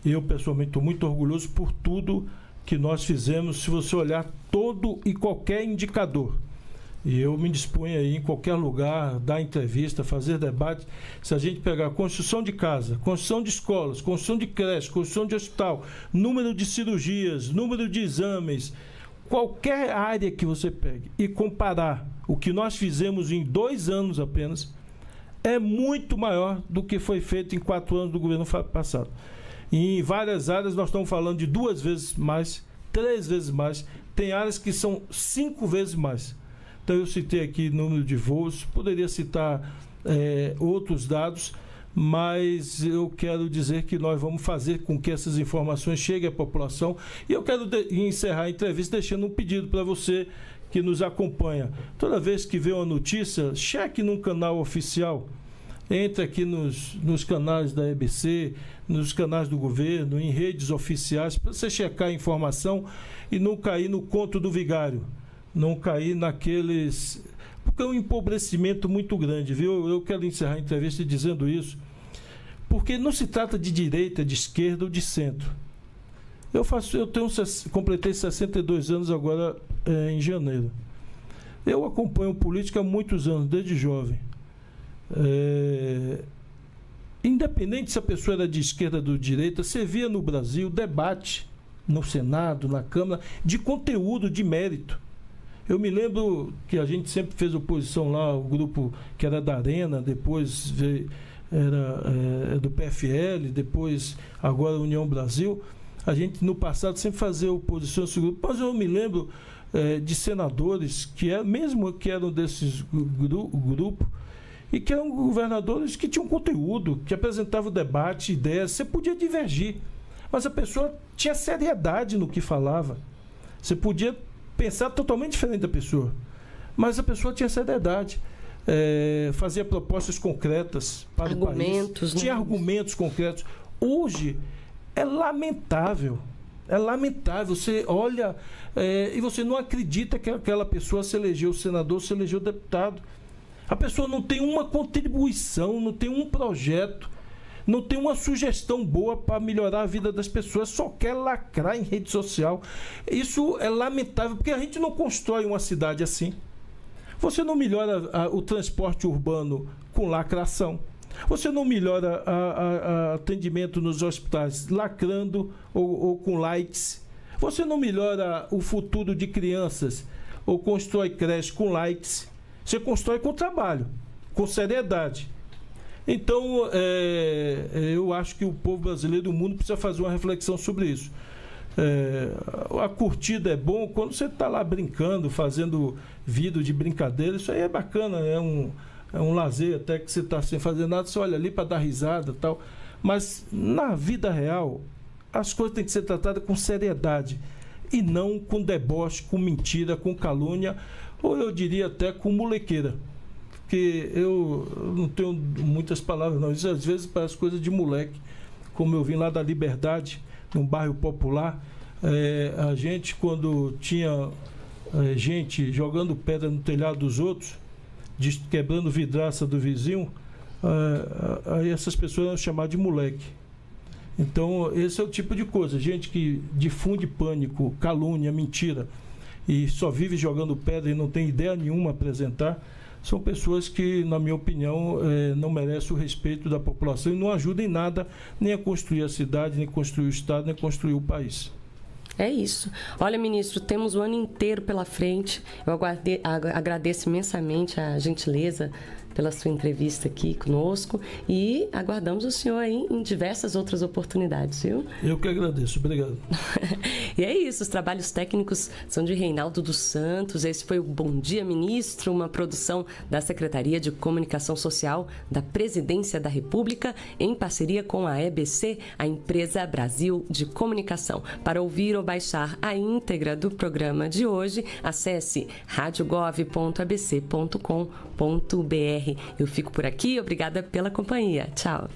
Eu, pessoalmente, estou muito orgulhoso por tudo que nós fizemos, se você olhar todo e qualquer indicador. E eu me disponho aí em qualquer lugar, dar entrevista, fazer debate. Se a gente pegar construção de casa, construção de escolas, construção de creche, construção de hospital, número de cirurgias, número de exames, qualquer área que você pegue e comparar o que nós fizemos em 2 anos apenas, é muito maior do que foi feito em 4 anos do governo passado. E em várias áreas nós estamos falando de 2 vezes mais, 3 vezes mais. Tem áreas que são 5 vezes mais. Então eu citei aqui número de voos, poderia citar outros dados, mas eu quero dizer que nós vamos fazer com que essas informações cheguem à população. E eu quero encerrar a entrevista deixando um pedido para você que nos acompanha. Toda vez que vê uma notícia, cheque num canal oficial. Entre aqui nos canais da EBC, nos canais do governo, em redes oficiais, para você checar a informação e não cair no conto do vigário. Não cair naqueles... Porque é um empobrecimento muito grande, viu? Eu quero encerrar a entrevista dizendo isso, porque não se trata de direita, de esquerda ou de centro. completei 62 anos agora em janeiro. Eu acompanho política há muitos anos, desde jovem. Independente se a pessoa era de esquerda ou de direita, você via no Brasil debate no Senado, na Câmara, de conteúdo, de mérito. Eu me lembro que a gente sempre fez oposição lá, o grupo que era da Arena, depois era do PFL, depois agora União Brasil. A gente, no passado, sempre fazia oposição a esse grupo. Mas eu me lembro de senadores mesmo que eram desses grupos, e que eram governadores que tinham conteúdo, que apresentavam debate, ideias. Você podia divergir, mas a pessoa tinha seriedade no que falava. Você podia pensar totalmente diferente da pessoa, mas a pessoa tinha seriedade. Fazia propostas concretas para o país. Tinha argumentos concretos. Hoje é lamentável. É lamentável. Você olha e você não acredita que aquela pessoa se elegeu senador, se elegeu deputado. A pessoa não tem uma contribuição, não tem um projeto, não tem uma sugestão boa para melhorar a vida das pessoas, só quer lacrar em rede social. Isso é lamentável, porque a gente não constrói uma cidade assim. Você não melhora o transporte urbano com lacração. Você não melhora o atendimento nos hospitais lacrando ou com likes. Você não melhora o futuro de crianças ou constrói creche com likes. Você constrói com trabalho, com seriedade. Então, eu acho que o povo brasileiro e o mundo precisa fazer uma reflexão sobre isso. A curtida é bom quando você está lá brincando, fazendo vídeo de brincadeira. Isso aí é bacana, é um lazer até que você está sem fazer nada, você olha ali para dar risada e tal. Mas, na vida real, as coisas têm que ser tratadas com seriedade e não com deboche, com mentira, com calúnia, ou eu diria até com molequeira. Porque eu não tenho muitas palavras, não. Isso às vezes parece coisa de moleque. Como eu vim lá da Liberdade, num bairro popular, a gente, quando tinha gente jogando pedra no telhado dos outros, quebrando vidraça do vizinho, aí essas pessoas eram chamadas de moleque. Então, esse é o tipo de coisa. Gente que difunde pânico, calúnia, mentira, e só vive jogando pedra e não tem ideia nenhuma a apresentar, são pessoas que, na minha opinião, não merecem o respeito da população e não ajudam em nada, nem a construir a cidade, nem construir o Estado, nem construir o país. É isso. Olha, ministro, temos o ano inteiro pela frente. Eu agradeço imensamente a gentileza pela sua entrevista aqui conosco e aguardamos o senhor aí em diversas outras oportunidades, viu? Eu que agradeço. Obrigado. E é isso, os trabalhos técnicos são de Reinaldo dos Santos. Esse foi o Bom Dia, Ministro, uma produção da Secretaria de Comunicação Social da Presidência da República, em parceria com a EBC, a Empresa Brasil de Comunicação. Para ouvir ou baixar a íntegra do programa de hoje, acesse radiogov.abc.com.br. Eu fico por aqui, obrigada pela companhia. Tchau.